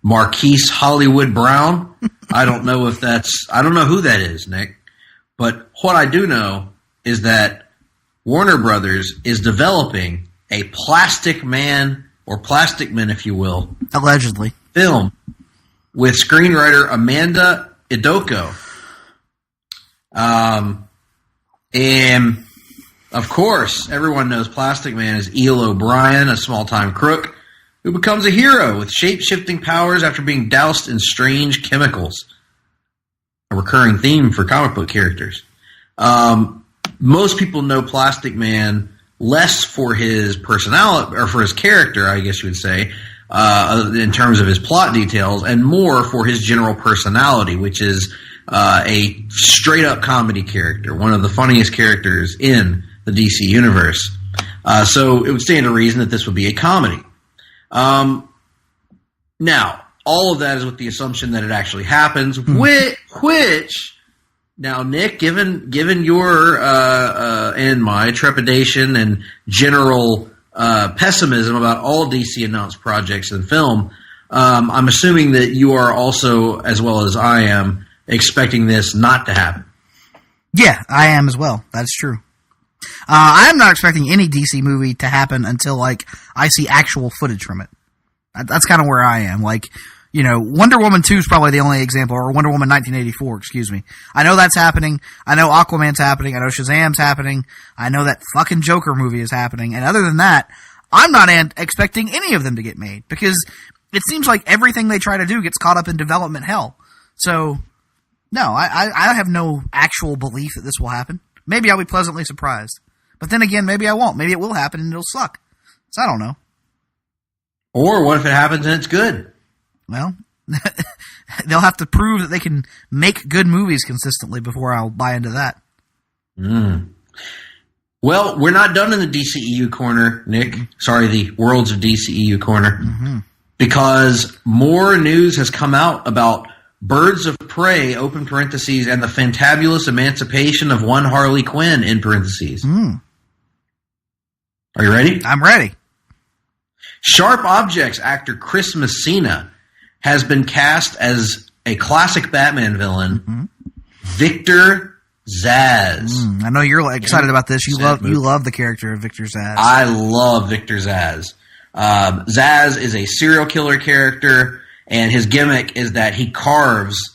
Marquise Hollywood Brown. I don't know if that's... I don't know who that is, Nick. But what I do know is that Warner Brothers is developing a Plastic Man, or Plastic Man, if you will. Allegedly. Film with screenwriter Amanda Idoko. And, of course, everyone knows Plastic Man is Eel O'Brien, a small-time crook, who becomes a hero with shape-shifting powers after being doused in strange chemicals. A recurring theme for comic book characters. Most people know Plastic Man less for his personality, or for his character, I guess you would say, in terms of his plot details, and more for his general personality, which is a straight-up comedy character, one of the funniest characters in the DC universe. So it would stand to reason that this would be a comedy. Now, all of that is with the assumption that it actually happens, which now, Nick, given your and my trepidation and general pessimism about all DC announced projects in film, I'm assuming that you are also, as well as I am, expecting this not to happen. Yeah, I am as well. That's true. I am not expecting any DC movie to happen until, I see actual footage from it. That's kind of where I am. Wonder Woman 2 is probably the only example, or Wonder Woman 1984, excuse me. I know that's happening. I know Aquaman's happening. I know Shazam's happening. I know that fucking Joker movie is happening. And other than that, I'm not expecting any of them to get made, because it seems like everything they try to do gets caught up in development hell. So, no, I have no actual belief that this will happen. Maybe I'll be pleasantly surprised. But then again, maybe I won't. Maybe it will happen and it'll suck. So I don't know. Or what if it happens and it's good? Well, they'll have to prove that they can make good movies consistently before I'll buy into that. Well, we're not done in the DCEU corner, Nick. Sorry, the Worlds of DCEU corner. Because more news has come out about Birds of Prey, open parentheses, and the fantabulous emancipation of one Harley Quinn, in parentheses. Are you ready? I'm ready. Sharp Objects actor Chris Messina has been cast as a classic Batman villain, Victor Zsasz. I know you're excited about this. You love the character of Victor Zsasz. I love Victor Zsasz. Zsasz is a serial killer character, and his gimmick is that he carves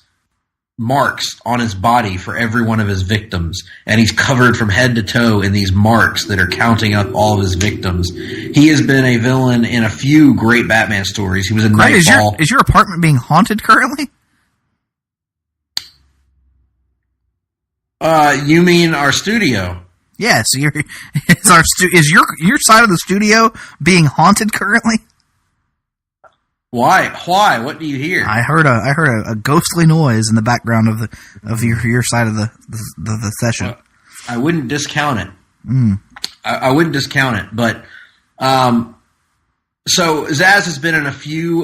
marks on his body for every one of his victims, and he's covered from head to toe in these marks that are counting up all of his victims. He has been a villain in a few great Batman stories. He was in Nightfall. Is your apartment being haunted currently? You mean our studio? Yes. Is your side of the studio being haunted currently? Why? What do you hear? I heard a ghostly noise in the background of your side of the session. Well, I wouldn't discount it. I wouldn't discount it, but so Zsasz has been in a few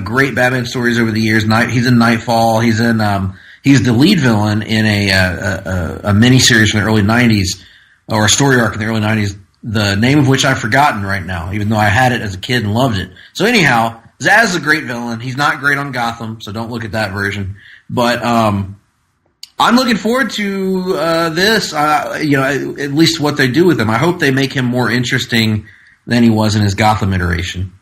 great Batman stories over the years. He's in Nightfall. He's the lead villain in a miniseries from the early '90s, or a story arc in the early '90s. The name of which I've forgotten right now, even though I had it as a kid and loved it. So anyhow, Zsasz is a great villain. He's not great on Gotham, so don't look at that version. But I'm looking forward to this. At least what they do with him. I hope they make him more interesting than he was in his Gotham iteration.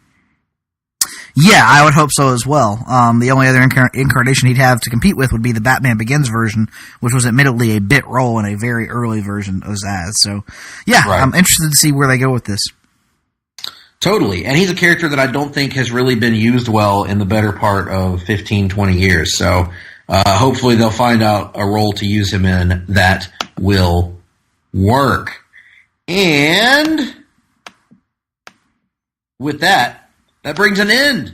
Yeah, I would hope so as well. The only other incarnation he'd have to compete with would be the Batman Begins version, which was admittedly a bit role in a very early version of Zsasz. So, yeah, right. I'm interested to see where they go with this. Totally. And he's a character that I don't think has really been used well in the better part of 15, 20 years. So, hopefully they'll find out a role to use him in that will work. And with that brings an end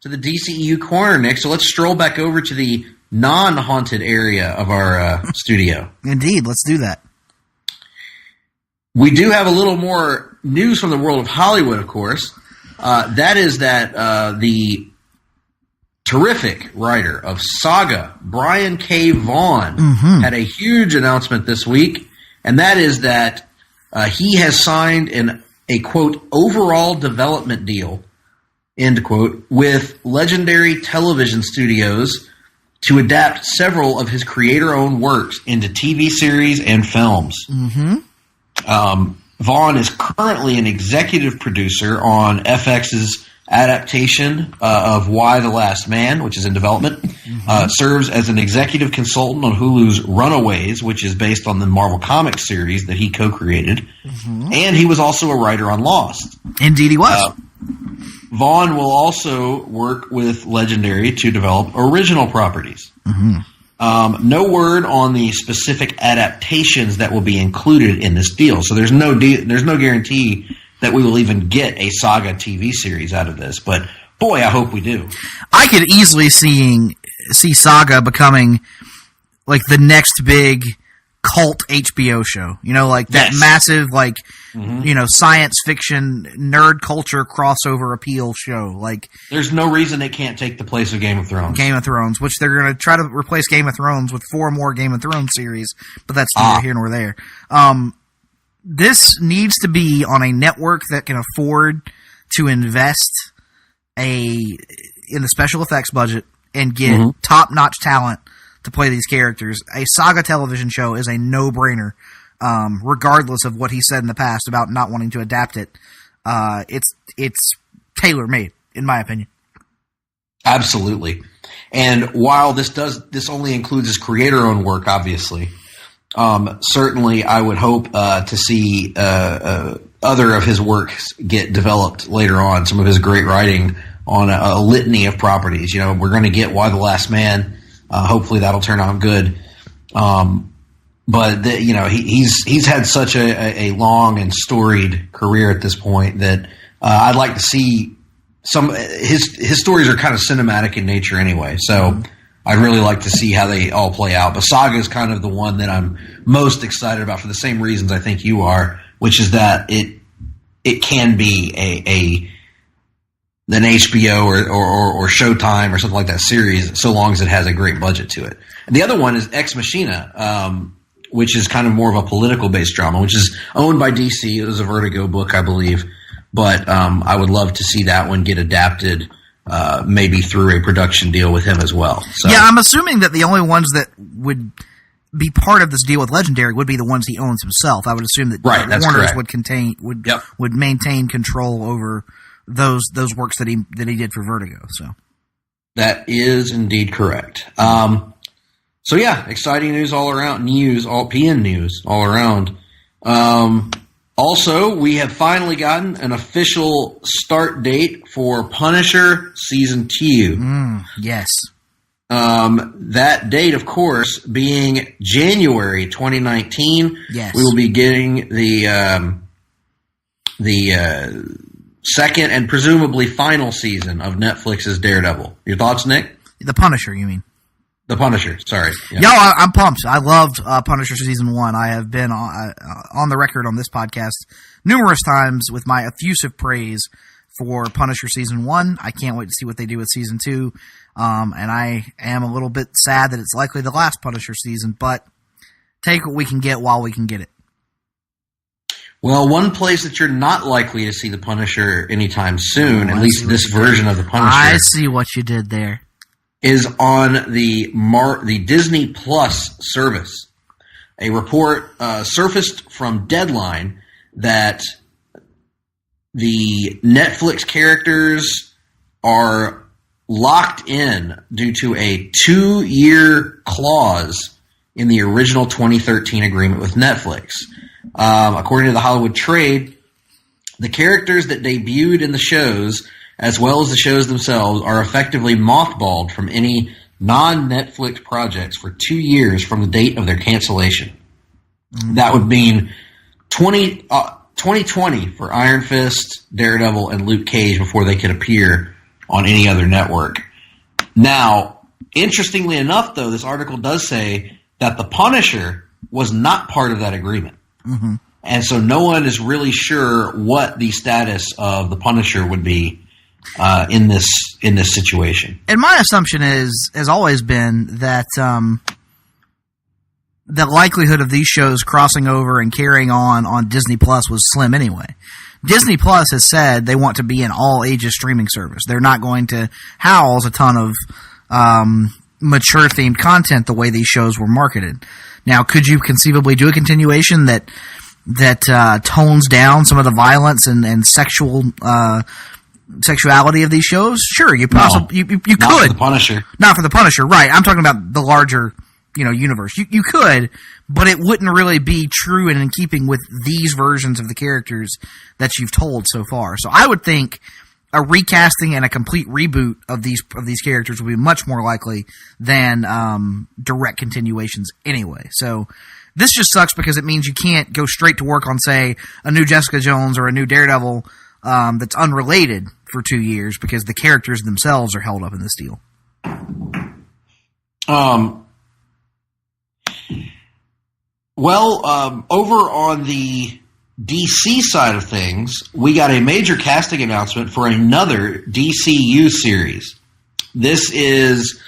to the DCEU corner, Nick. So let's stroll back over to the non-haunted area of our studio. Indeed, let's do that. We do have a little more news from the world of Hollywood, of course. That is that the terrific writer of Saga, Brian K. Vaughan, had a huge announcement this week, and that is that he has signed a, quote, overall development deal, end quote, with Legendary Television Studios to adapt several of his creator-owned works into TV series and films. Vaughn is currently an executive producer on FX's adaptation of Why the Last Man, which is in development. Serves as an executive consultant on Hulu's Runaways, which is based on the Marvel Comics series that he co-created. And he was also a writer on Lost. Indeed he was. Vaughn will also work with Legendary to develop original properties. No word on the specific adaptations that will be included in this deal. So there's no guarantee that we will even get a Saga TV series out of this. But boy, I hope we do. I could easily see Saga becoming like the next big cult HBO show. You know, like that massive, like, science fiction, nerd culture crossover appeal show. Like, there's no reason it can't take the place of Game of Thrones. Game of Thrones, which they're going to try to replace Game of Thrones with 4 more Game of Thrones series, but that's neither here nor there. This needs to be on a network that can afford to invest in the special effects budget and get top-notch talent to play these characters. A Saga television show is a no-brainer, regardless of what he said in the past about not wanting to adapt it. It's tailor-made, in my opinion. Absolutely. And while this only includes his creator-owned work, obviously, certainly I would hope to see other of his works get developed later on, some of his great writing on a litany of properties. You know, we're going to get Why the Last Man. Hopefully that'll turn out good. But he's had such a long and storied career at this point that I'd like to see some. His stories are kind of cinematic in nature anyway, so I'd really like to see how they all play out. But Saga is kind of the one that I'm most excited about for the same reasons I think you are, which is that it can be an HBO or Showtime or something like that series, so long as it has a great budget to it. And the other one is Ex Machina, which is kind of more of a political-based drama, which is owned by DC. It was a Vertigo book, I believe. But I would love to see that one get adapted, maybe through a production deal with him as well. So, yeah, I'm assuming that the only ones that would be part of this deal with Legendary would be the ones he owns himself. I would assume that Warner's would maintain control those works that he did for Vertigo. So that is indeed correct. So yeah, exciting news all around. All PN news all around. Also, we have finally gotten an official start date for Punisher Season 2. Yes. That date, of course, being January 2019. Yes. We will be getting the second and presumably final season of Netflix's Daredevil. Your thoughts, Nick? The Punisher, you mean? The Punisher, sorry. Yeah. Yo, I'm pumped. I loved Punisher Season 1. I have been on the record on this podcast numerous times with my effusive praise for Punisher Season 1. I can't wait to see what they do with Season 2. And I am a little bit sad that it's likely the last Punisher season, but take what we can get while we can get it. Well, one place that you're not likely to see the Punisher anytime soon, at least this version of the Punisher. I see what you did there. Is on the Disney Plus service. A report surfaced from Deadline that the Netflix characters are locked in due to a 2-year clause in the original 2013 agreement with Netflix. According to the Hollywood Trade, the characters that debuted in the shows, as well as the shows themselves, are effectively mothballed from any non-Netflix projects for 2 years from the date of their cancellation. That would mean 2020 for Iron Fist, Daredevil, and Luke Cage before they could appear on any other network. Now, interestingly enough, though, this article does say that the Punisher was not part of that agreement. Mm-hmm. And so no one is really sure what the status of the Punisher would be in this situation. And my assumption has always been that the likelihood of these shows crossing over and carrying on Disney Plus was slim anyway. Disney Plus has said they want to be an all-ages streaming service. They're not going to house a ton of mature-themed content the way these shows were marketed. Now, could you conceivably do a continuation that tones down some of the violence and sexuality of these shows? Sure, you possibly you could. Not for the Punisher. Not for the Punisher, right? I'm talking about the larger universe. You could, but it wouldn't really be true and in keeping with these versions of the characters that you've told so far. So I would think a recasting and a complete reboot of these characters would be much more likely than direct continuations anyway. So this just sucks because it means you can't go straight to work on, say, a new Jessica Jones or a new Daredevil that's unrelated for 2 years because the characters themselves are held up in this deal. Over on the DC side of things, we got a major casting announcement for another DCU series. This is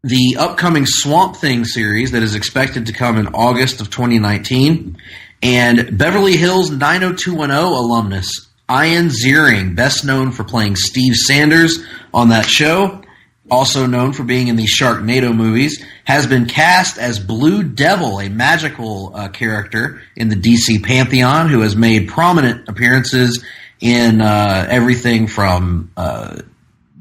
the upcoming Swamp Thing series that is expected to come in August of 2019. And Beverly Hills 90210 alumnus Ian Ziering, best known for playing Steve Sanders on that show, also known for being in the Sharknado movies, has been cast as Blue Devil, a magical character in the DC Pantheon who has made prominent appearances in everything from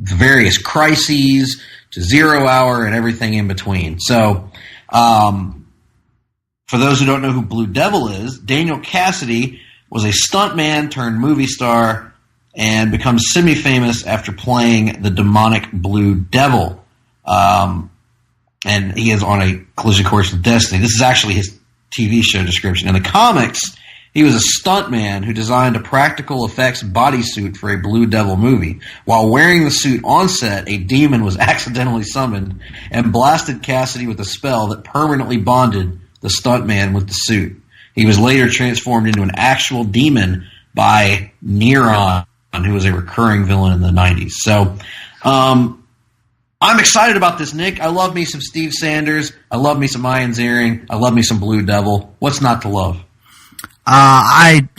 various crises to 0 Hour and everything in between. So, for those who don't know who Blue Devil is, Daniel Cassidy was a stuntman turned movie star and becomes semi-famous after playing the demonic Blue Devil. And he is on a collision course with destiny. This is actually his TV show description. In the comics, he was a stuntman who designed a practical effects bodysuit for a Blue Devil movie. While wearing the suit on set, a demon was accidentally summoned and blasted Cassidy with a spell that permanently bonded the stuntman with the suit. He was later transformed into an actual demon by Neron, who was a recurring villain in the 90s. So, I'm excited about this, Nick. I love me some Steve Sanders. I love me some Ian Ziering. I love me some Blue Devil. What's not to love? I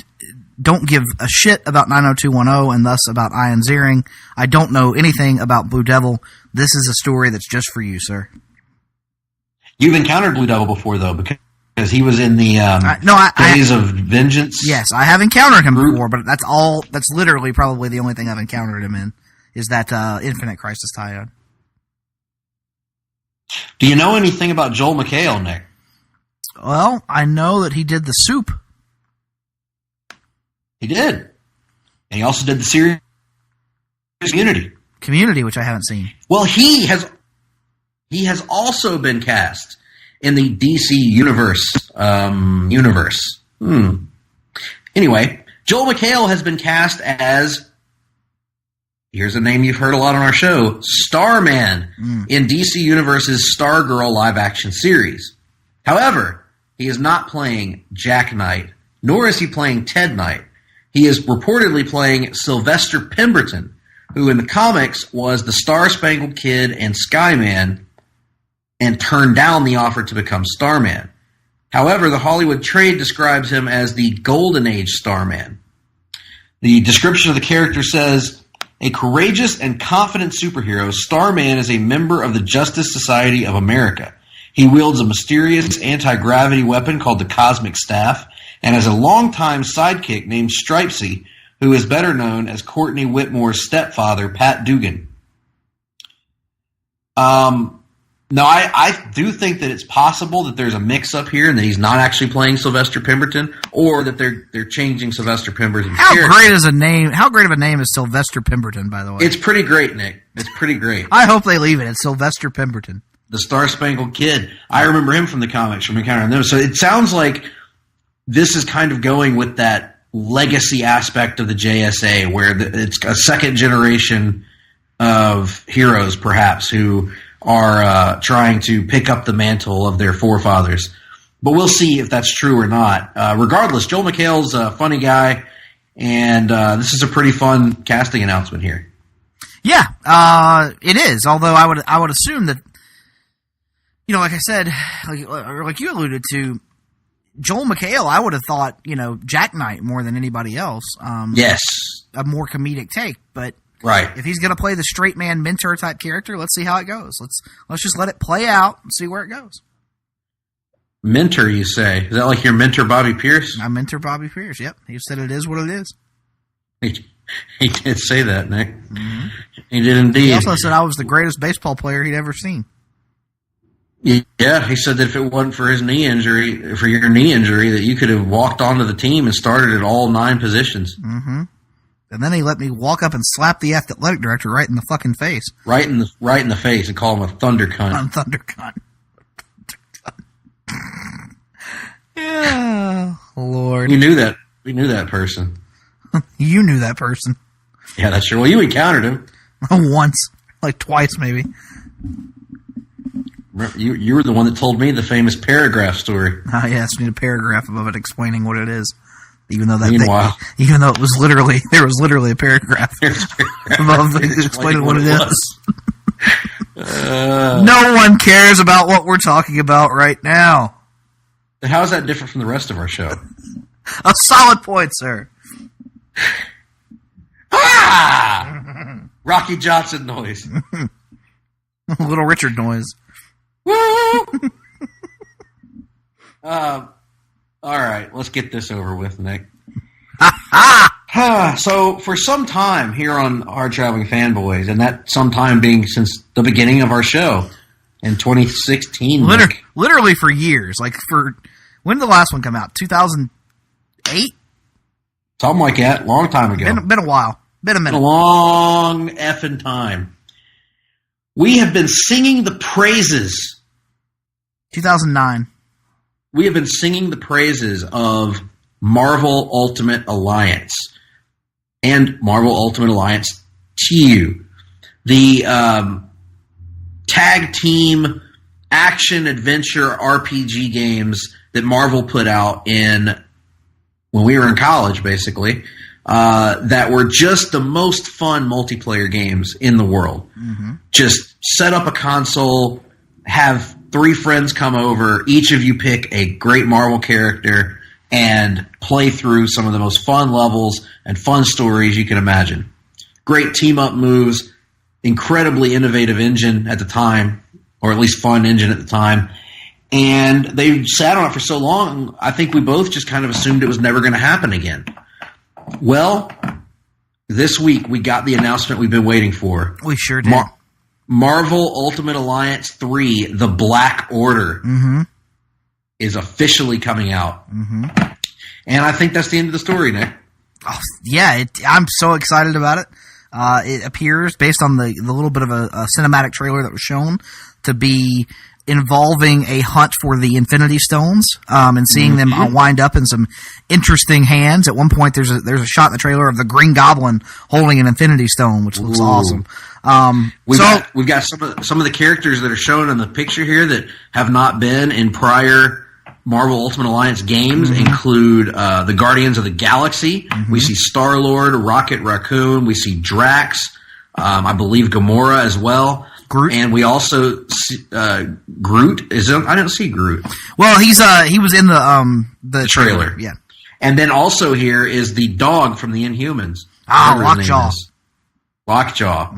don't give a shit about 90210 and thus about Ian Ziering. I don't know anything about Blue Devil. This is a story that's just for you, sir. You've encountered Blue Devil before, though, because because he was in the Days of Vengeance. Yes, I have encountered him before, but that's literally probably the only thing I've encountered him in, is that Infinite Crisis tie-in. Do you know anything about Joel McHale, Nick? Well, I know that he did The Soup. He did. And he also did the series Community, which I haven't seen. Well, he has also been cast in the DC universe. Anyway, Joel McHale has been cast as, here's a name you've heard a lot on our show, Starman in DC Universe's Stargirl live-action series. However, he is not playing Jack Knight, nor is he playing Ted Knight. He is reportedly playing Sylvester Pemberton, who in the comics was the Star-Spangled Kid and Skyman, and turned down the offer to become Starman. However, the Hollywood Trade describes him as the Golden Age Starman. The description of the character says, a courageous and confident superhero, Starman is a member of the Justice Society of America. He wields a mysterious anti-gravity weapon called the Cosmic Staff, and has a longtime sidekick named Stripesy, who is better known as Courtney Whitmore's stepfather, Pat Dugan. Now, I do think that it's possible that there's a mix-up here and that he's not actually playing Sylvester Pemberton, or that they're changing Sylvester Pemberton's character. How great of a name is Sylvester Pemberton, by the way? It's pretty great, Nick. It's pretty great. I hope they leave it. It's Sylvester Pemberton. The Star-Spangled Kid. I remember him from the comics, from encountering them. So it sounds like this is kind of going with that legacy aspect of the JSA, where it's a second generation of heroes, perhaps, who are trying to pick up the mantle of their forefathers. But we'll see if that's true or not. Regardless, Joel McHale's a funny guy, and this is a pretty fun casting announcement here. Yeah, it is. Although I would assume that, like I said, like you alluded to, Joel McHale, I would have thought, Jack Knight more than anybody else. Yes. A more comedic take, but right. If he's going to play the straight man mentor type character, let's see how it goes. Let's just let it play out and see where it goes. Mentor, you say? Is that like your mentor, Bobby Pierce? My mentor, Bobby Pierce, yep. He said it is what it is. He did say that, Nick. Mm-hmm. He did indeed. He also said I was the greatest baseball player he'd ever seen. Yeah, he said that if it wasn't for your knee injury, that you could have walked onto the team and started at all 9 positions. Mm-hmm. And then he let me walk up and slap the athletic director right in the fucking face. Right in the face, and call him a thunder cunt. I'm thunder cunt. Yeah, Lord. You knew that. We knew that person. You knew that person. Yeah, that's true. Well, you encountered him. Once. Like twice, maybe. You were the one that told me the famous paragraph story. Oh, yeah, it's a paragraph above it explaining what it is. Even though even though there was literally a paragraph above it explaining what it is. No one cares about what we're talking about right now. How is that different from the rest of our show? A solid point, sir. Rocky Johnson noise. Little Richard noise. Woo! All right, let's get this over with, Nick. So, for some time here on Hard-Traveling Fanboys, and that some time being since the beginning of our show in 2016. Literally for years. When did the last one come out? 2008? Something like that. Long time ago. Been a while. Been a minute. A long effing time. We have been singing the praises. 2009. We have been singing the praises of Marvel Ultimate Alliance and Marvel Ultimate Alliance 2. The tag team action adventure RPG games that Marvel put out when we were in college, basically, that were just the most fun multiplayer games in the world. Mm-hmm. Just set up a console, have 3 friends come over, each of you pick a great Marvel character, and play through some of the most fun levels and fun stories you can imagine. Great team-up moves, incredibly innovative engine at the time, or at least fun engine at the time, And they sat on it for so long, I think we both just kind of assumed it was never going to happen again. Well, this week we got the announcement we've been waiting for. We sure did. Marvel Ultimate Alliance 3, The Black Order, is officially coming out. And I think that's the end of the story, Nick. Oh, yeah, I'm so excited about it. It appears, based on the little bit of a cinematic trailer that was shown, to be involving a hunt for the Infinity Stones, and seeing them wind up in some interesting hands. At one point, there's a shot in the trailer of the Green Goblin holding an Infinity Stone, which looks awesome. We've got some of the characters that are shown in the picture here that have not been in prior Marvel Ultimate Alliance games include the Guardians of the Galaxy. We see Star-Lord, Rocket Raccoon. We see Drax. I believe Gamora as well. Groot. And we also see, Groot. I didn't see Groot. Well, he was in the trailer. Yeah. And then also here is the dog from the Inhumans. Lockjaw. Lockjaw.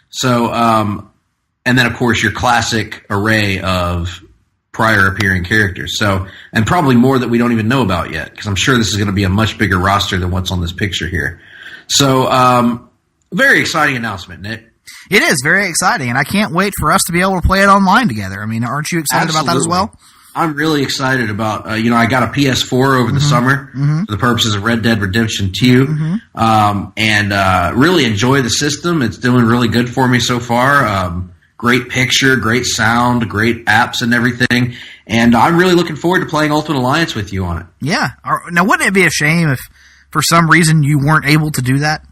So, and then of course your classic array of prior appearing characters. So, and probably more that we don't even know about yet, because I'm sure this is going to be a much bigger roster than what's on this picture here. So, very exciting announcement, Nick. It is very exciting, and I can't wait for us to be able to play it online together. I mean, aren't you excited about that as well? I'm really excited about, I got a PS4 over the summer for the purposes of Red Dead Redemption 2, and really enjoy the system. It's doing really good for me so far. Great picture, great sound, great apps and everything. And I'm really looking forward to playing Ultimate Alliance with you on it. Yeah. Now, wouldn't it be a shame if for some reason you weren't able to do that?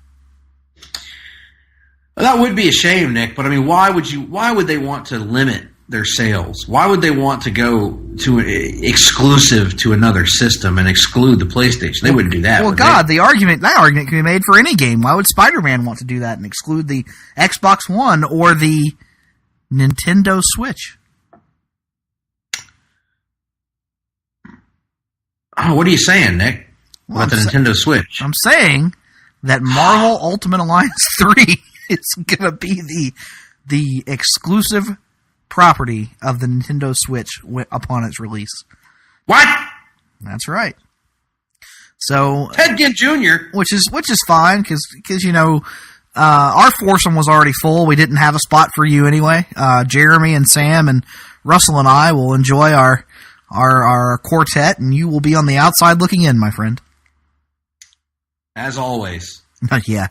That would be a shame, Nick, but I mean, why would they want to limit their sales? Why would they want to go to exclusive to another system and exclude the PlayStation? They wouldn't do that. Well, God, that argument can be made for any game. Why would Spider-Man want to do that and exclude the Xbox One or the Nintendo Switch? Oh, what are you saying, Nick? About the Nintendo Switch? I'm saying that Marvel Ultimate Alliance 3 is going to be the exclusive property of the Nintendo Switch upon its release. What? That's right. So Ted Ginn Jr., which is fine because our foursome was already full. We didn't have a spot for you anyway. Jeremy and Sam and Russell and I will enjoy our quartet, and you will be on the outside looking in, my friend. As always. Yeah.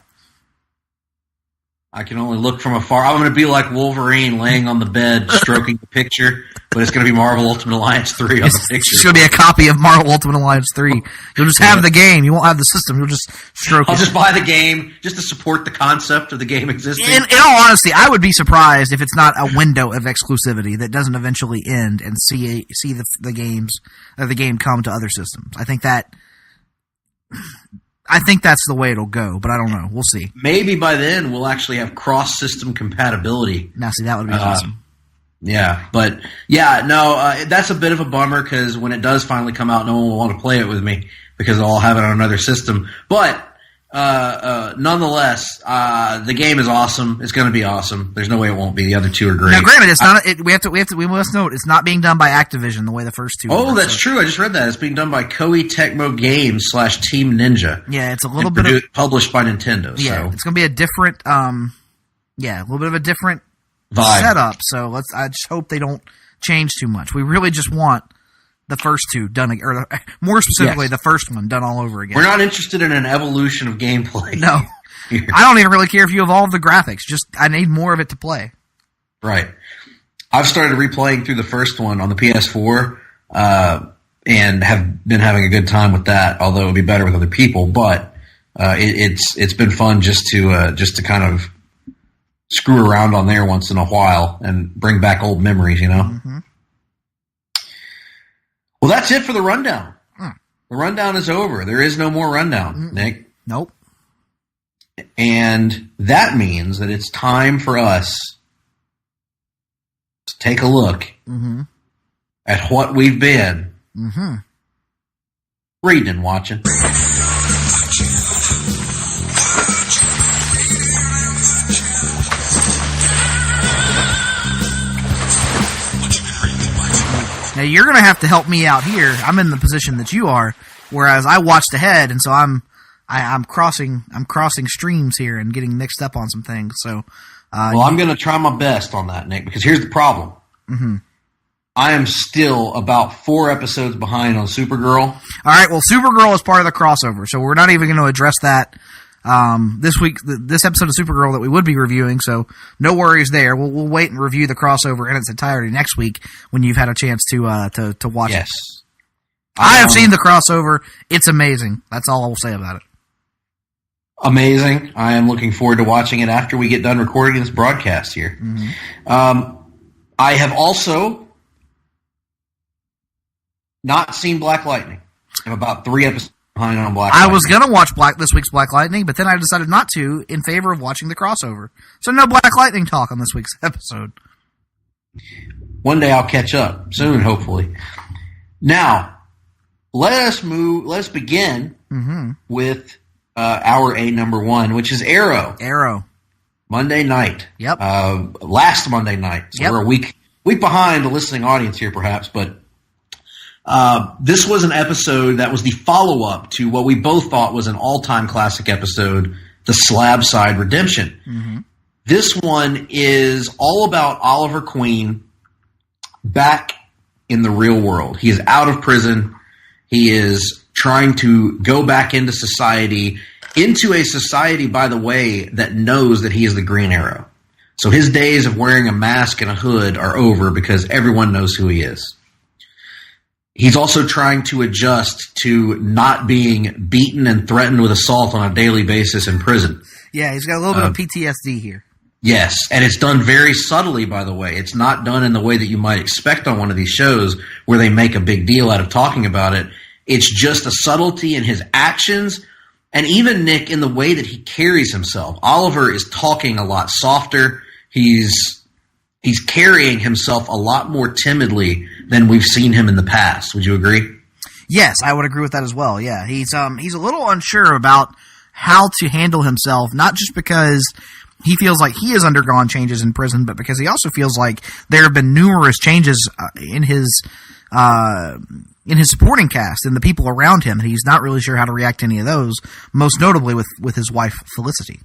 I can only look from afar. I'm going to be like Wolverine laying on the bed stroking the picture, but it's going to be Marvel Ultimate Alliance 3 on the picture. It's going to be a copy of Marvel Ultimate Alliance 3. You'll just have the game. You won't have the system. You'll just stroke it. I'll just buy the game just to support the concept of the game existing. In all honesty, I would be surprised if it's not a window of exclusivity that doesn't eventually end and see the game come to other systems. I think that's the way it'll go, but I don't know. We'll see. Maybe by then we'll actually have cross-system compatibility. Now, see, that would be awesome. Yeah, but that's a bit of a bummer because when it does finally come out, no one will want to play it with me because I'll have it on another system. But nonetheless, the game is awesome. It's going to be awesome. There's no way it won't be. The other two are great. Now, granted, it's not. We must note it's not being done by Activision the way the first two. Oh, that's true. I just read that it's being done by Koei Tecmo Games / Team Ninja. Yeah, it's a little bit published by Nintendo. Yeah, it's going to be a different. A little bit of a different vibe setup. So I just hope they don't change too much. We really just want the first two done, or more specifically, the first one done all over again. We're not interested in an evolution of gameplay. No. I don't even really care if you evolve the graphics. Just, I need more of it to play. Right. I've started replaying through the first one on the PS4, and have been having a good time with that, although it would be better with other people, but it's been fun just to kind of screw around on there once in a while and bring back old memories, Mm-hmm. Well, that's it for the rundown. The rundown is over. There is no more rundown, Nick. Nope. And that means that it's time for us to take a look at what we've been reading and watching. Now you're going to have to help me out here. I'm in the position that you are, whereas I watched ahead, and so I'm crossing streams here and getting mixed up on some things. So, I'm going to try my best on that, Nick, because here's the problem. Mm-hmm. I am still about 4 episodes behind on Supergirl. All right, well, Supergirl is part of the crossover, so we're not even going to address that this week. This episode of Supergirl that we would be reviewing, so no worries there. We'll wait and review the crossover in its entirety next week when you've had a chance to watch it. Yes. I have seen the crossover. It's amazing. That's all I will say about it. Amazing. I am looking forward to watching it after we get done recording this broadcast here. Mm-hmm. I have also not seen Black Lightning. I'm about 3 episodes behind on Black Lightning. I was going to watch this week's Black Lightning, but then I decided not to in favor of watching the crossover. So no Black Lightning talk on this week's episode. One day I'll catch up. Soon, hopefully. Now, let's begin with our A number 1, which is Arrow. Monday night. Yep. Last Monday night. So we're a week behind the listening audience here, perhaps, but this was an episode that was the follow-up to what we both thought was an all-time classic episode, The Slab Side Redemption. Mm-hmm. This one is all about Oliver Queen back in the real world. He is out of prison. He is trying to go back into society, by the way, that knows that he is the Green Arrow. So his days of wearing a mask and a hood are over because everyone knows who he is. He's also trying to adjust to not being beaten and threatened with assault on a daily basis in prison. Yeah, he's got a little bit of PTSD here. Yes, and it's done very subtly, by the way. It's not done in the way that you might expect on one of these shows where they make a big deal out of talking about it. It's just a subtlety in his actions, and even Nick in the way that he carries himself. Oliver is talking a lot softer. He's carrying himself a lot more timidly than we've seen him in the past. Would you agree? Yes, I would agree with that as well. Yeah, he's a little unsure about how to handle himself, not just because he feels like he has undergone changes in prison, but because he also feels like there have been numerous changes in his supporting cast and the people around him, and he's not really sure how to react to any of those, most notably with his wife, Felicity.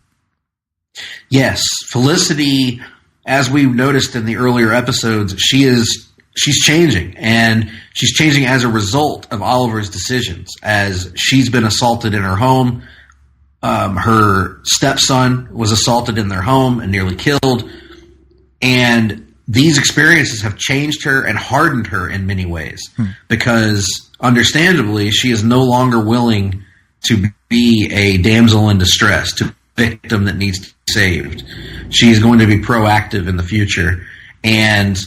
Yes, Felicity, as we noticed in the earlier episodes, she's changing, and she's changing as a result of Oliver's decisions, as she's been assaulted in her home. Her stepson was assaulted in their home and nearly killed, and these experiences have changed her and hardened her in many ways because, understandably, she is no longer willing to be a damsel in distress, to be a victim that needs to be saved. She's going to be proactive in the future, and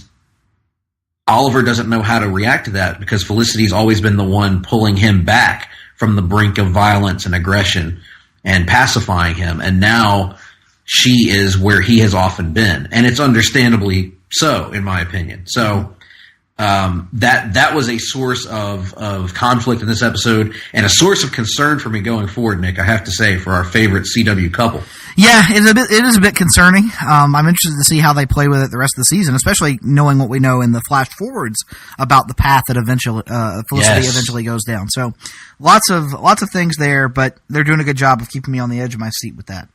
Oliver doesn't know how to react to that because Felicity's always been the one pulling him back from the brink of violence and aggression and pacifying him, and now she is where he has often been, and it's understandably so, in my opinion. So that was a source of conflict in this episode, and a source of concern for me going forward, Nick, I have to say, for our favorite CW couple. Yeah, it is a bit concerning. I'm interested to see how they play with it the rest of the season, especially knowing what we know in the flash forwards about the path that eventually Felicity eventually goes down. So lots of things there, but they're doing a good job of keeping me on the edge of my seat with that.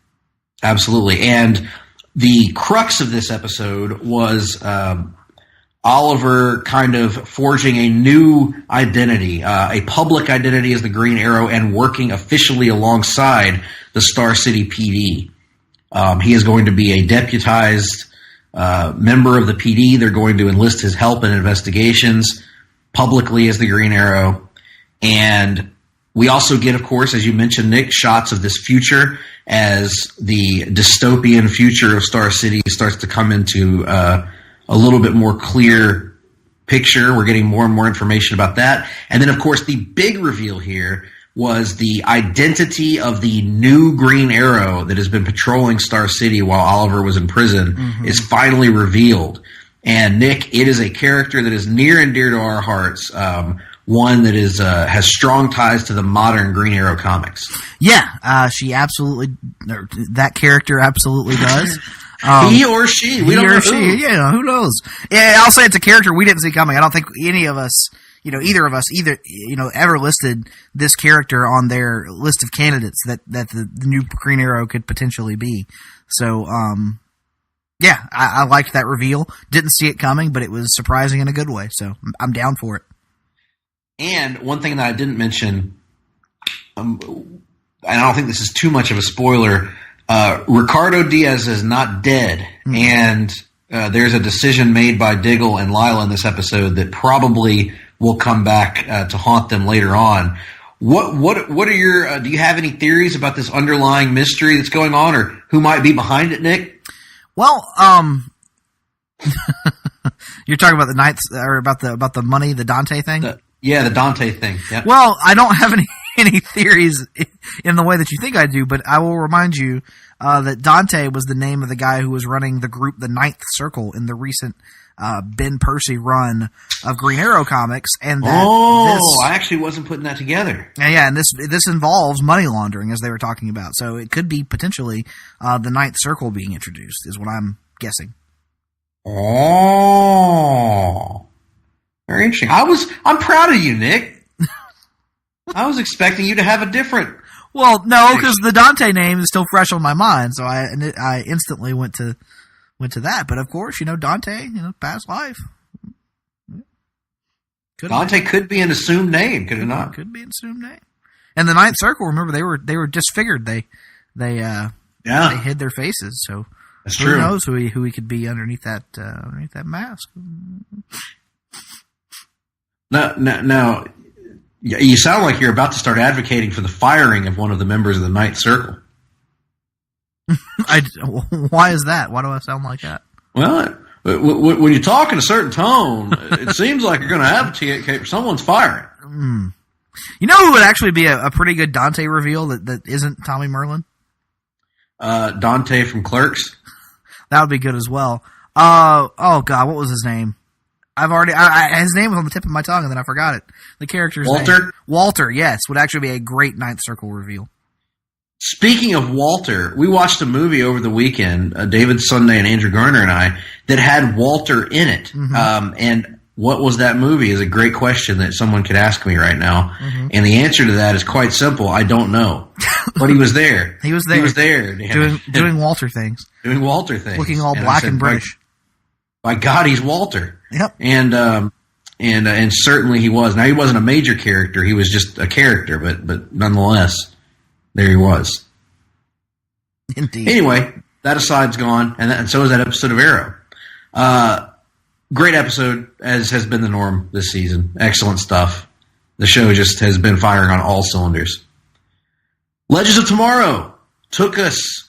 Absolutely. And the crux of this episode was Oliver kind of forging a new identity, a public identity as the Green Arrow, and working officially alongside the Star City PD. He is going to be a deputized member of the PD. They're going to enlist his help in investigations publicly as the Green Arrow. And we also get, of course, as you mentioned, Nick, shots of this future as the dystopian future of Star City starts to come into a little bit more clear picture. We're getting more and more information about that. And then, of course, the big reveal here was the identity of the new Green Arrow that has been patrolling Star City while Oliver was in prison is finally revealed. And, Nick, it is a character that is near and dear to our hearts, one that is has strong ties to the modern Green Arrow comics. Yeah, that character absolutely does. He or she. We don't know who. Yeah, who knows? Yeah, I'll say it's a character we didn't see coming. I don't think any of us, either of us, ever listed this character on their list of candidates that the new Green Arrow could potentially be. So, yeah, I liked that reveal. Didn't see it coming, but it was surprising in a good way. So I'm down for it. And one thing that I didn't mention, and I don't think this is too much of a spoiler, Ricardo Diaz is not dead, and there's a decision made by Diggle and Lila in this episode that probably will come back to haunt them later on. What are your do you have any theories about this underlying mystery that's going on, or who might be behind it, Nick? Well, you're talking about the Knights, or about the money, the Dante thing? The Dante thing. Yep. Well, I don't have any theories in the way that you think I do, but I will remind you that Dante was the name of the guy who was running the group, the Ninth Circle, in the recent Ben Percy run of Green Arrow comics. And that I actually wasn't putting that together. Yeah, and this involves money laundering, as they were talking about. So it could be potentially the Ninth Circle being introduced, is what I'm guessing. Oh, very interesting. I'm proud of you, Nick. I was expecting you to have a different. Well, no, because the Dante name is still fresh on my mind, so I instantly went to that. But of course, Dante, past life. Dante could be an assumed name, could it not? Could be an assumed name. And the Ninth Circle, remember, they were disfigured. They hid their faces, so that's who true. knows who he could be underneath that mask. Now, you sound like you're about to start advocating for the firing of one of the members of the Ninth Circle. Why is that? Why do I sound like that? Well, when you talk in a certain tone, it seems like you're going to advocate for someone's firing. You know who would actually be a pretty good Dante reveal that isn't Tommy Merlin? Dante from Clerks. That would be good as well. Oh God, what was his name? His name was on the tip of my tongue, and then I forgot it. The character's Walter? name. Walter, yes, would actually be a great Ninth Circle reveal. Speaking of Walter, we watched a movie over the weekend, David Sunday and Andrew Garner and I, that had Walter in it. Mm-hmm. And what was that movie is a great question that someone could ask me right now. Mm-hmm. And the answer to that is quite simple. I don't know. But he was there. He was there. Doing Walter things. Doing Walter things. Looking all black and British. By God, he's Walter. Yep. And certainly he was. Now, he wasn't a major character. He was just a character, but nonetheless, there he was. Indeed. Anyway, that aside's gone, and so is that episode of Arrow. Great episode, as has been the norm this season. Excellent stuff. The show just has been firing on all cylinders. Legends of Tomorrow took us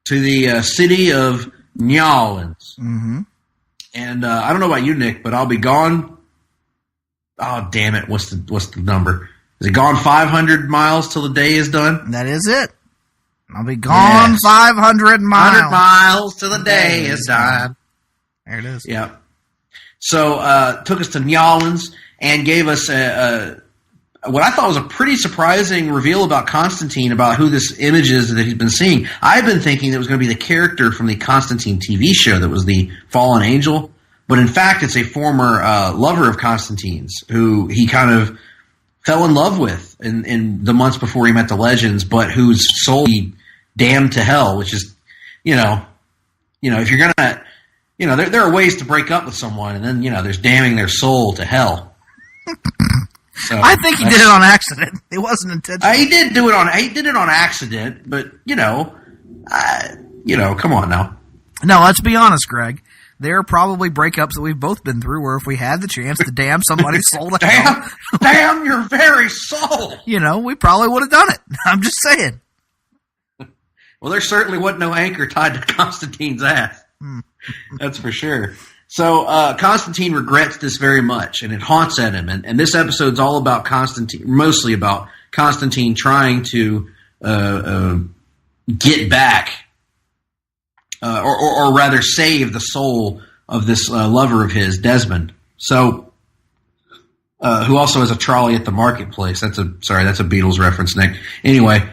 to the city of New Orleans. Mm-hmm. And I don't know about you, Nick, but I'll be gone. Oh, damn it. What's the number? Is it gone 500 miles till the day is done? That is it. I'll be gone 500 miles. 100 miles till the day is done. There it is. Yeah. So took us to New Orleans and gave us what I thought was a pretty surprising reveal about Constantine, about who this image is that he's been seeing. I've been thinking that it was going to be the character from the Constantine TV show that was the fallen angel, but in fact it's a former lover of Constantine's who he kind of fell in love with in the months before he met the Legends, but whose soul he damned to hell, which is, if you're going to, there are ways to break up with someone, and then, there's damning their soul to hell. So I think he did it on accident. It wasn't intentional. He did it on accident, but come on now. No, let's be honest, Greg. There are probably breakups that we've both been through where if we had the chance to damn somebody's soul to hell, damn your very soul, we probably would have done it. I'm just saying. Well, there certainly wasn't no anchor tied to Constantine's ass. That's for sure. So Constantine regrets this very much, and it haunts at him. And this episode's all about Constantine, mostly about Constantine trying to get back, or rather save the soul of this lover of his, Desmond. So, who also has a trolley at the marketplace. That's a Beatles reference, Nick. Anyway,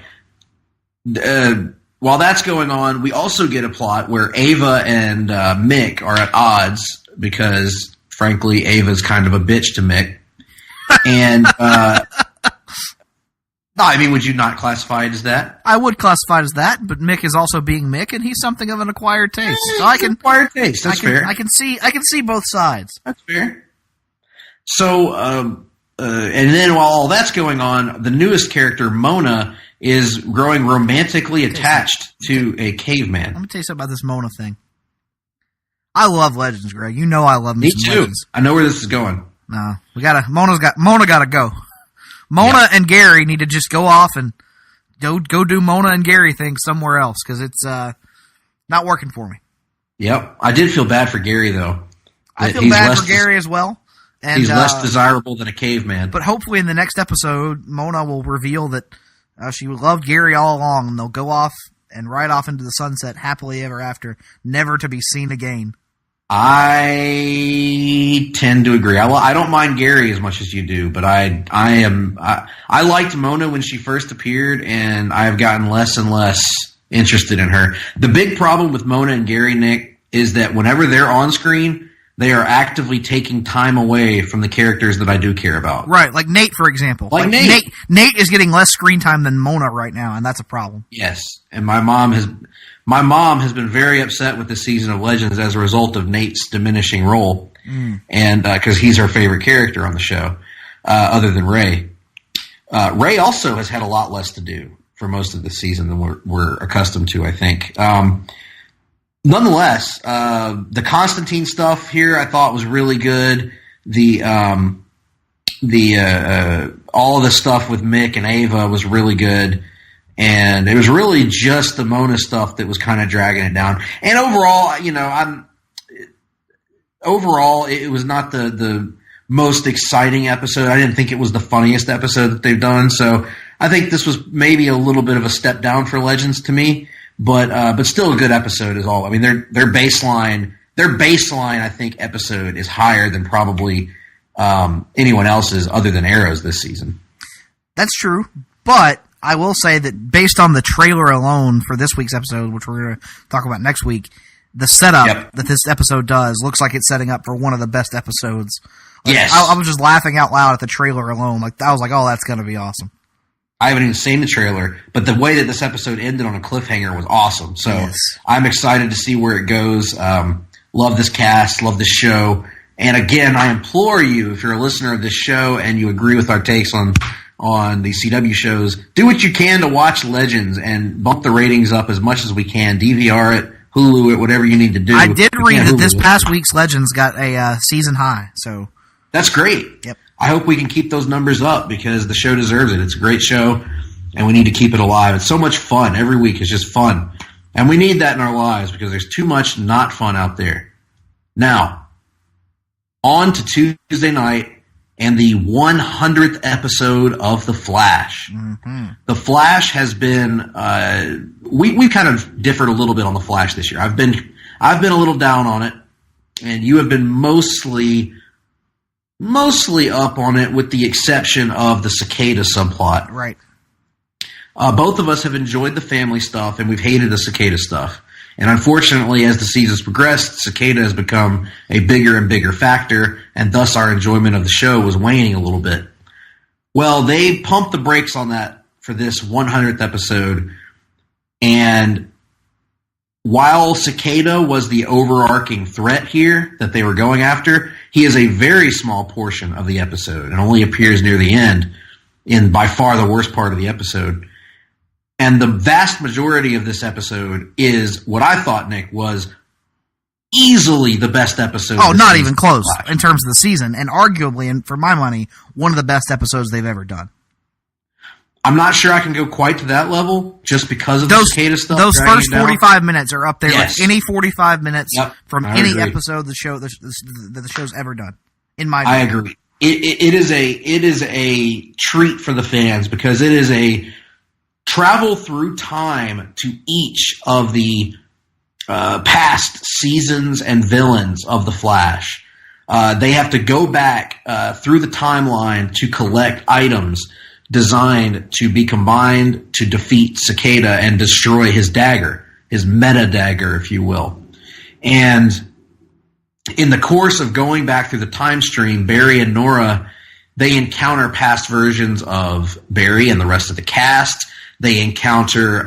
while that's going on, we also get a plot where Ava and Mick are at odds because, frankly, Ava's kind of a bitch to Mick. And, no, I mean, would you not classify it as that? I would classify it as that, but Mick is also being Mick, and he's something of an acquired taste. So I can acquired taste. That's fair. I can see both sides. That's fair. So, and then while all that's going on, the newest character, Mona, is growing romantically attached to a caveman. Let me tell you something about this Mona thing. I love Legends, Greg. You know I love me some too. Legends. I know where this is going. No, Mona gotta go. Mona and Gary need to just go off and go do Mona and Gary things somewhere else because it's not working for me. Yep, I did feel bad for Gary though. I feel bad for Gary as well. And, he's less desirable than a caveman. But hopefully in the next episode, Mona will reveal that she loved Gary all along, and they'll go off and ride off into the sunset happily ever after, never to be seen again. I tend to agree. I don't mind Gary as much as you do, but I liked Mona when she first appeared, and I've gotten less and less interested in her. The big problem with Mona and Gary, Nick, is that whenever they're on screen, they are actively taking time away from the characters that I do care about. Right, like Nate, for example. Like Nate. Nate is getting less screen time than Mona right now, and that's a problem. Yes, and my mom has been very upset with this season of Legends as a result of Nate's diminishing role, and because he's her favorite character on the show, other than Ray. Ray also has had a lot less to do for most of the season than we're accustomed to, I think. Nonetheless, the Constantine stuff here I thought was really good. All of the stuff with Mick and Ava was really good. And it was really just the Mona stuff that was kind of dragging it down. And overall, it was not the most exciting episode. I didn't think it was the funniest episode that they've done. So I think this was maybe a little bit of a step down for Legends to me. But still a good episode is all. I mean, their baseline, I think, episode is higher than probably anyone else's other than Arrow's this season. That's true, but I will say that based on the trailer alone for this week's episode, which we're going to talk about next week, the setup that this episode does looks like it's setting up for one of the best episodes. Yes. I was just laughing out loud at the trailer alone. I was like, oh, that's going to be awesome. I haven't even seen the trailer, but the way that this episode ended on a cliffhanger was awesome. So yes. I'm excited to see where it goes. Love this cast, love this show. And again, I implore you, if you're a listener of this show and you agree with our takes on the CW shows, do what you can to watch Legends and bump the ratings up as much as we can. DVR it, Hulu it, whatever you need to do. I did read that this past week's Legends got a season high. So that's great. Yep. I hope we can keep those numbers up because the show deserves it. It's a great show, and we need to keep it alive. It's so much fun. Every week is just fun. And we need that in our lives because there's too much not fun out there. Now, on to Tuesday night and the 100th episode of The Flash. Mm-hmm. The Flash has been we kind of differed a little bit on The Flash this year. I've been a little down on it, and you have been mostly up on it with the exception of the cicada subplot. Right. Both of us have enjoyed the family stuff, and we've hated the cicada stuff. And unfortunately, as the season's progressed, cicada has become a bigger and bigger factor, and thus our enjoyment of the show was waning a little bit. Well, they pumped the brakes on that for this 100th episode, and while Cicada was the overarching threat here that they were going after, he is a very small portion of the episode and only appears near the end in by far the worst part of the episode. And the vast majority of this episode is what I thought, Nick, was easily the best episode. Oh, not even close in terms of the season, and arguably, and for my money, one of the best episodes they've ever done. I'm not sure I can go quite to that level just because of the cicada stuff. Those first 45 minutes are up there yes. like any 45 minutes from any agree. Episode the show's ever done. In my I agree. It is a treat for the fans because it is a travel through time to each of the past seasons and villains of The Flash. They have to go back through the timeline to collect items, designed to be combined to defeat Cicada and destroy his dagger, his meta dagger, if you will. And in the course of going back through the time stream, Barry and Nora, they encounter past versions of Barry and the rest of the cast. They encounter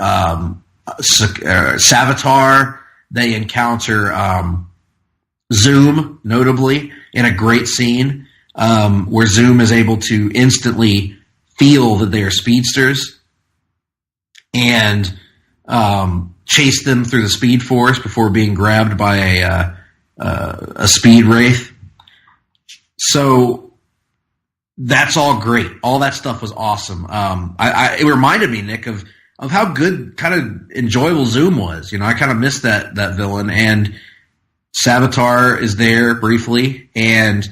Savitar. They encounter Zoom, notably, in a great scene where Zoom is able to instantly feel that they are speedsters and chase them through the Speed Force before being grabbed by a speed wraith. So that's all great. All that stuff was awesome. It reminded me, Nick, of how good, kind of enjoyable Zoom was. You know, I kind of missed that villain, and Savitar is there briefly, and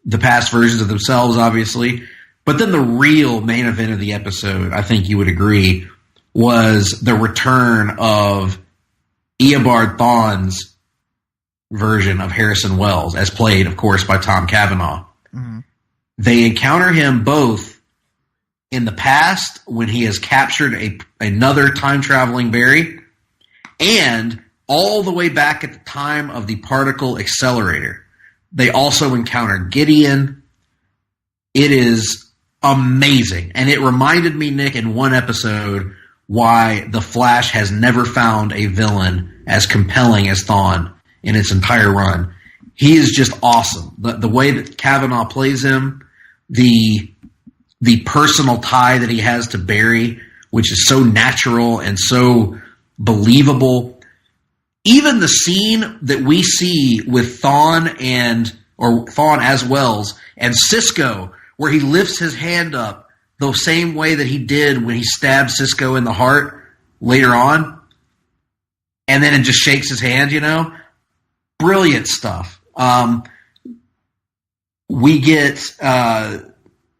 the past versions of themselves, obviously. But then the real main event of the episode, I think you would agree, was the return of Eobard Thawne's version of Harrison Wells, as played, of course, by Tom Cavanaugh. Mm-hmm. They encounter him both in the past when he has captured another time-traveling Barry, and all the way back at the time of the particle accelerator. They also encounter Gideon. It is amazing. And it reminded me, Nick, in one episode, why The Flash has never found a villain as compelling as Thawne in its entire run. He is just awesome. The way that Cavanaugh plays him, the personal tie that he has to Barry, which is so natural and so believable. Even the scene that we see with Thawne as Wells and Cisco, where he lifts his hand up the same way that he did when he stabbed Cisco in the heart later on, and then it just shakes his hand, you know? Brilliant stuff. We get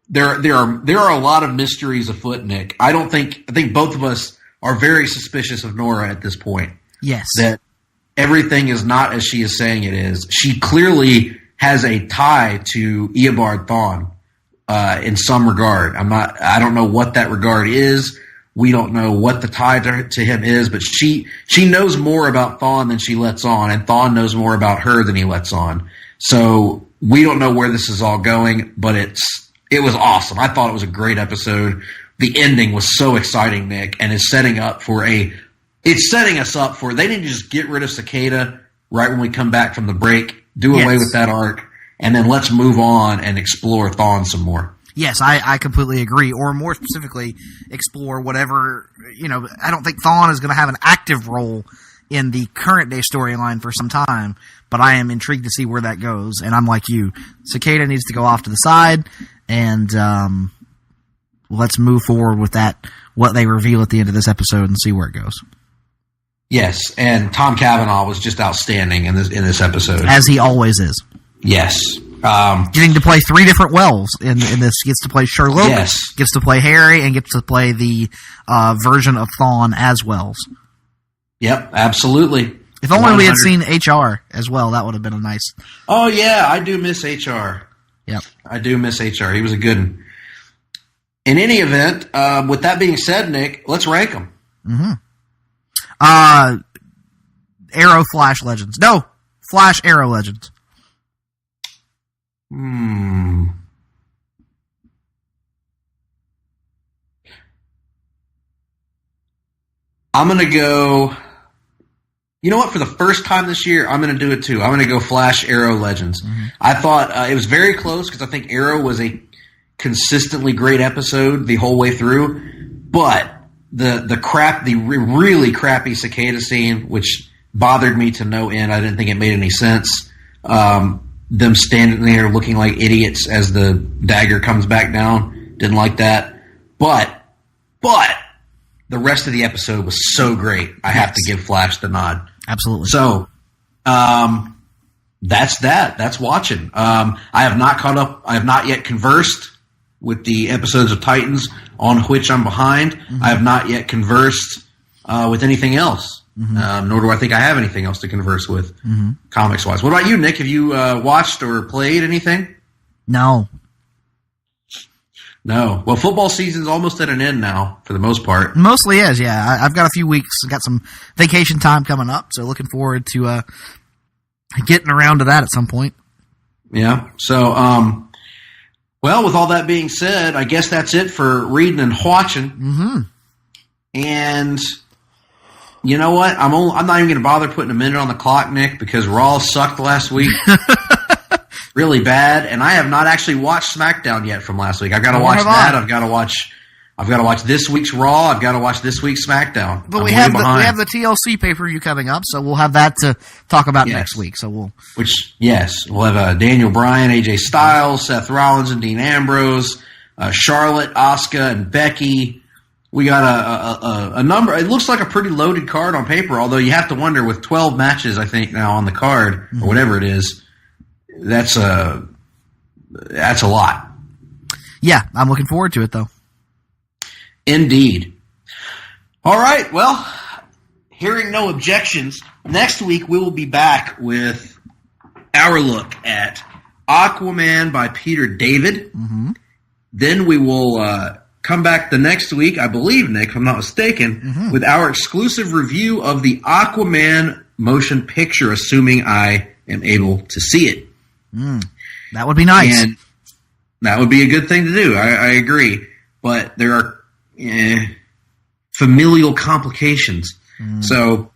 there are a lot of mysteries afoot, Nick. I think both of us are very suspicious of Nora at this point. Yes. That everything is not as she is saying it is. She clearly has a tie to Eobard Thawne in some regard. I don't know what that regard is. We don't know what the tie to him is, but she knows more about Thawne than she lets on, and Thawne knows more about her than he lets on. So we don't know where this is all going, but it was awesome. I thought it was a great episode. The ending was so exciting, Nick, and is setting us up for they need to just get rid of Cicada right when we come back from the break, do away with that arc, and then let's move on and explore Thawne some more. Yes, I completely agree. Or more specifically, explore whatever, I don't think Thawne is going to have an active role in the current day storyline for some time, but I am intrigued to see where that goes. And I'm like you. Cicada needs to go off to the side, and let's move forward with what they reveal at the end of this episode, and see where it goes. Yes, and Tom Cavanaugh was just outstanding in this episode. As he always is. Yes. Getting to play 3 different Wells in this. Gets to play Sherlock, gets to play Harry, and gets to play the version of Thawne as Wells. Yep, absolutely. If only 100. We had seen HR as well, that would have been a nice... Oh, yeah, I do miss HR. Yep. I do miss HR. He was a good one. In any event, with that being said, Nick, let's rank them. Mm-hmm. Arrow Flash Legends. No, Flash Arrow Legends. I'm going to go... You know what? For the first time this year, I'm going to do it too. I'm going to go Flash Arrow Legends. Mm-hmm. I thought it was very close because I think Arrow was a consistently great episode the whole way through. But the really crappy Cicada scene, which bothered me to no end. I didn't think it made any sense. Them standing there looking like idiots as the dagger comes back down. Didn't like that. But the rest of the episode was so great. I have to give Flash the nod. Absolutely. So, that's that. That's watching. I have not caught up. I have not yet conversed with the episodes of Titans on which I'm behind. Mm-hmm. I have not yet conversed with anything else. Mm-hmm. Nor do I think I have anything else to converse with, comics-wise. What about you, Nick? Have you watched or played anything? No. No. Well, football season's almost at an end now, for the most part. Mostly is, yeah. I've got a few weeks. Got some vacation time coming up, so looking forward to getting around to that at some point. Yeah. So, well, with all that being said, I guess that's it for reading and watching. Mm-hmm. And you know what? I'm not even going to bother putting a minute on the clock, Nick, because Raw sucked last week. Really bad, and I have not actually watched SmackDown yet from last week. I've got to watch that. I've got to watch this week's Raw. I've got to watch this week's SmackDown. But we have the TLC pay-per-view coming up, so we'll have that to talk about next week. So we'll have Daniel Bryan, AJ Styles, Seth Rollins, and Dean Ambrose, Charlotte, Asuka, and Becky. We got a number. It looks like a pretty loaded card on paper, although you have to wonder with 12 matches, I think, now on the card, or whatever it is. That's a lot. Yeah, I'm looking forward to it, though. Indeed. All right, well, hearing no objections, next week we will be back with our look at Aquaman by Peter David. Mm-hmm. Then we will come back the next week, I believe, Nick, if I'm not mistaken, with our exclusive review of the Aquaman motion picture, assuming I am able to see it. That would be nice. And that would be a good thing to do. I agree. But there are familial complications. So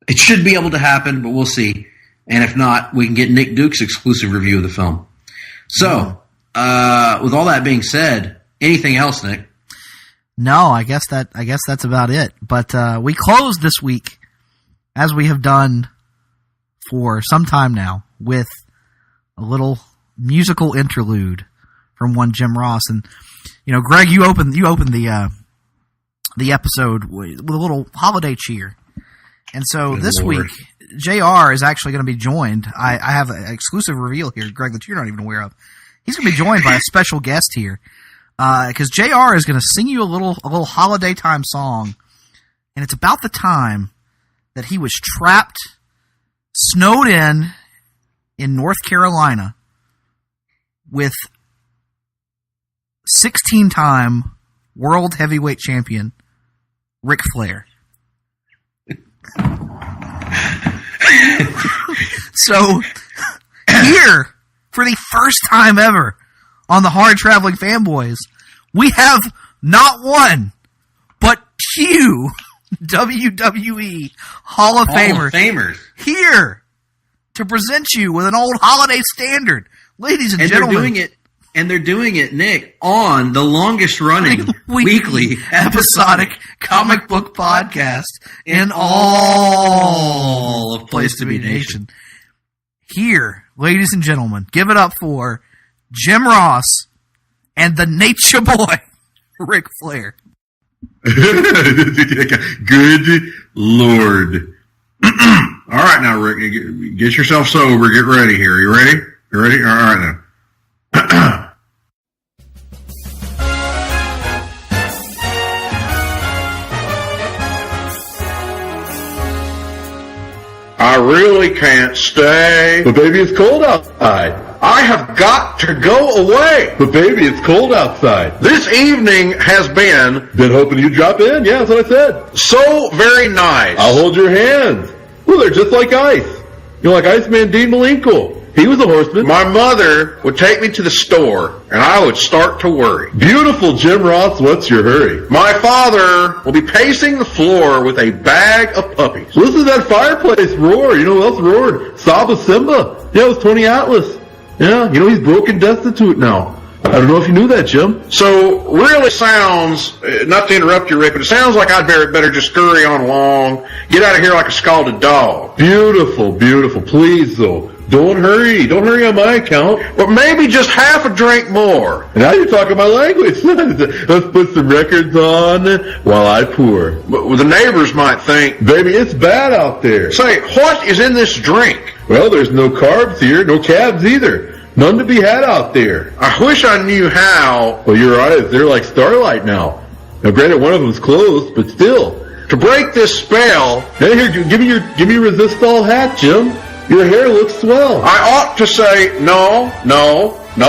it should be able to happen, but we'll see. And if not, we can get Nick Duke's exclusive review of the film. So, with all that being said, anything else, Nick? No, I guess that's about it. But we close this week, as we have done for some time now, with a little musical interlude from one Jim Ross. And Greg, you opened the episode with a little holiday cheer. And so this week, JR is actually going to be joined. I have an exclusive reveal here, Greg, that you're not even aware of. He's going to be joined by a special guest here, because JR is going to sing you a little holiday time song, and it's about the time that he was trapped, snowed in North Carolina with 16-time world heavyweight champion Ric Flair. So, here, for the first time ever on the Hard-Traveling Fanboys, we have not one, but two WWE Hall of Famers here to present you with an old holiday standard. Ladies and gentlemen. They're doing it, Nick, on the longest running weekly episodic comic book podcast in all of Place to Be Nation. Here, ladies and gentlemen, give it up for Jim Ross and the Nature Boy, Ric Flair. Good Lord. All right, now, Rick, get yourself sober. Get ready here. You ready? You ready? All right, now. I really can't stay. But baby, it's cold outside. I have got to go away. But baby, it's cold outside. This evening has been hoping you'd drop in. Yeah, that's what I said. So very nice. I'll hold your hands. Well, they're just like ice. Like Iceman Dean Malenko. He was a horseman. My mother would take me to the store, and I would start to worry. Beautiful, Jim Ross. What's your hurry? My father will be pacing the floor with a bag of puppies. Listen to that fireplace roar. You know who else roared? Saba Simba. Yeah, it was Tony Atlas. Yeah, he's broke and destitute now. I don't know if you knew that, Jim. So, really sounds, not to interrupt you, Rick, but it sounds like I'd better just scurry on along, get out of here like a scalded dog. Beautiful, beautiful. Please, though, don't hurry. Don't hurry on my account. But maybe just half a drink more. Now you're talking my language. Let's put some records on while I pour. But the neighbors might think, baby, it's bad out there. Say, what is in this drink? Well, there's no carbs here, no cabs either. None to be had out there. I wish I knew how. Well, your eyes, they're like starlight now. Now, granted, one of them's closed, but still. To break this spell. Hey, here, give me your Resistol hat, Jim. Your hair looks swell. I ought to say no,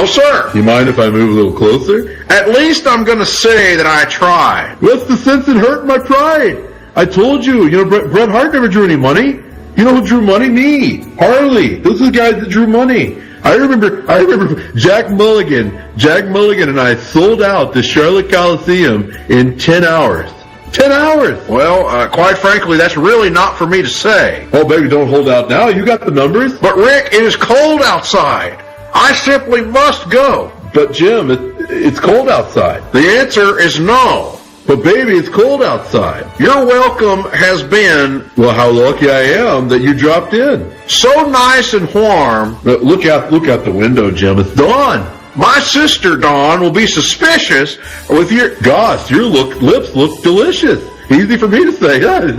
sir. You mind if I move a little closer? At least I'm going to say that I tried. What's the sense in hurting my pride? I told you, Bret Hart never drew any money. You know who drew money? Me. Harley. Those are the guys that drew money. I remember Jack Mulligan. Jack Mulligan and I sold out the Charlotte Coliseum in 10 hours. 10 hours! Well, quite frankly, that's really not for me to say. Oh, baby, don't hold out now. You got the numbers. But, Rick, it is cold outside. I simply must go. But, Jim, it's cold outside. The answer is no. But, baby, it's cold outside. Your welcome has been... Well, how lucky I am that you dropped in. So nice and warm. Look out the window, Jim. It's dawn. My sister, Dawn, will be suspicious with your... Gosh, your lips look delicious. Easy for me to say, huh?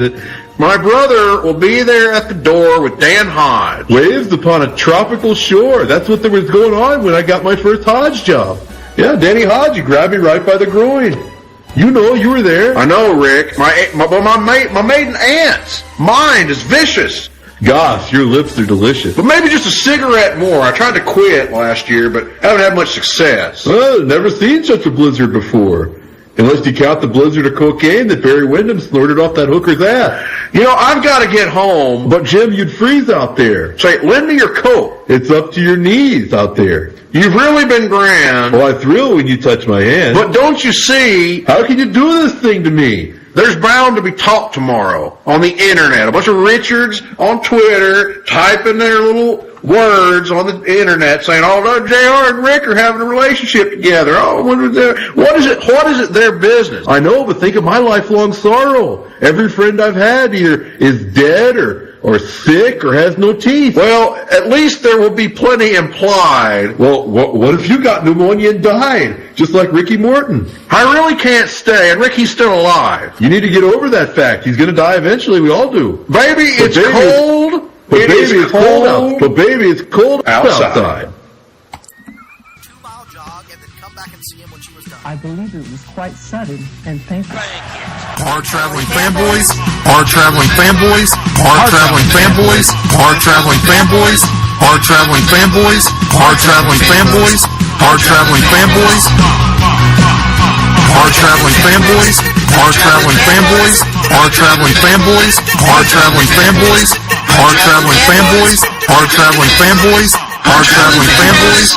My brother will be there at the door with Dan Hodge. Waves upon a tropical shore. That's what there was going on when I got my first Hodge job. Yeah, Danny Hodge, you grabbed me right by the groin. You know, you were there. I know, Rick. My maiden aunt's mind is vicious. Gosh, your lips are delicious. But maybe just a cigarette more. I tried to quit last year, but haven't had much success. Well, never seen such a blizzard before. Unless you count the blizzard of cocaine that Barry Windham snorted off that hooker's ass. I've got to get home. But, Jim, you'd freeze out there. Say, lend me your coat. It's up to your knees out there. You've really been grand. Well, I thrill when you touch my hand. But don't you see... How can you do this thing to me? There's bound to be talk tomorrow on the internet. A bunch of Richards on Twitter typing their little words on the internet saying, oh, JR and Rick are having a relationship together. Oh, what is it their business? I know, but think of my lifelong sorrow. Every friend I've had either is dead or sick or has no teeth. Well, at least there will be plenty implied. Well, what if you got pneumonia and died, just like Ricky Morton? I really can't stay, and Ricky's still alive. You need to get over that fact. He's going to die eventually. We all do. Baby, it's cold. But baby, it's cold. But baby, it's cold outside. 2-mile jog and then come back and see him when she was done. I believe it was quite sudden and painful. Hard-Traveling Fanboys, Hard-Traveling Fanboys, Hard-Traveling Fanboys, Hard-Traveling Fanboys, Hard-Traveling Fanboys, Hard-Traveling Fanboys, Hard-Traveling Fanboys, Hard-Traveling Fanboys, Hard-Traveling Fanboys, Hard-Traveling Fanboys, Hard-Traveling Fanboys, Hard-Traveling Fanboys, Hard-Traveling Fanboys, Hard-Traveling Fanboys.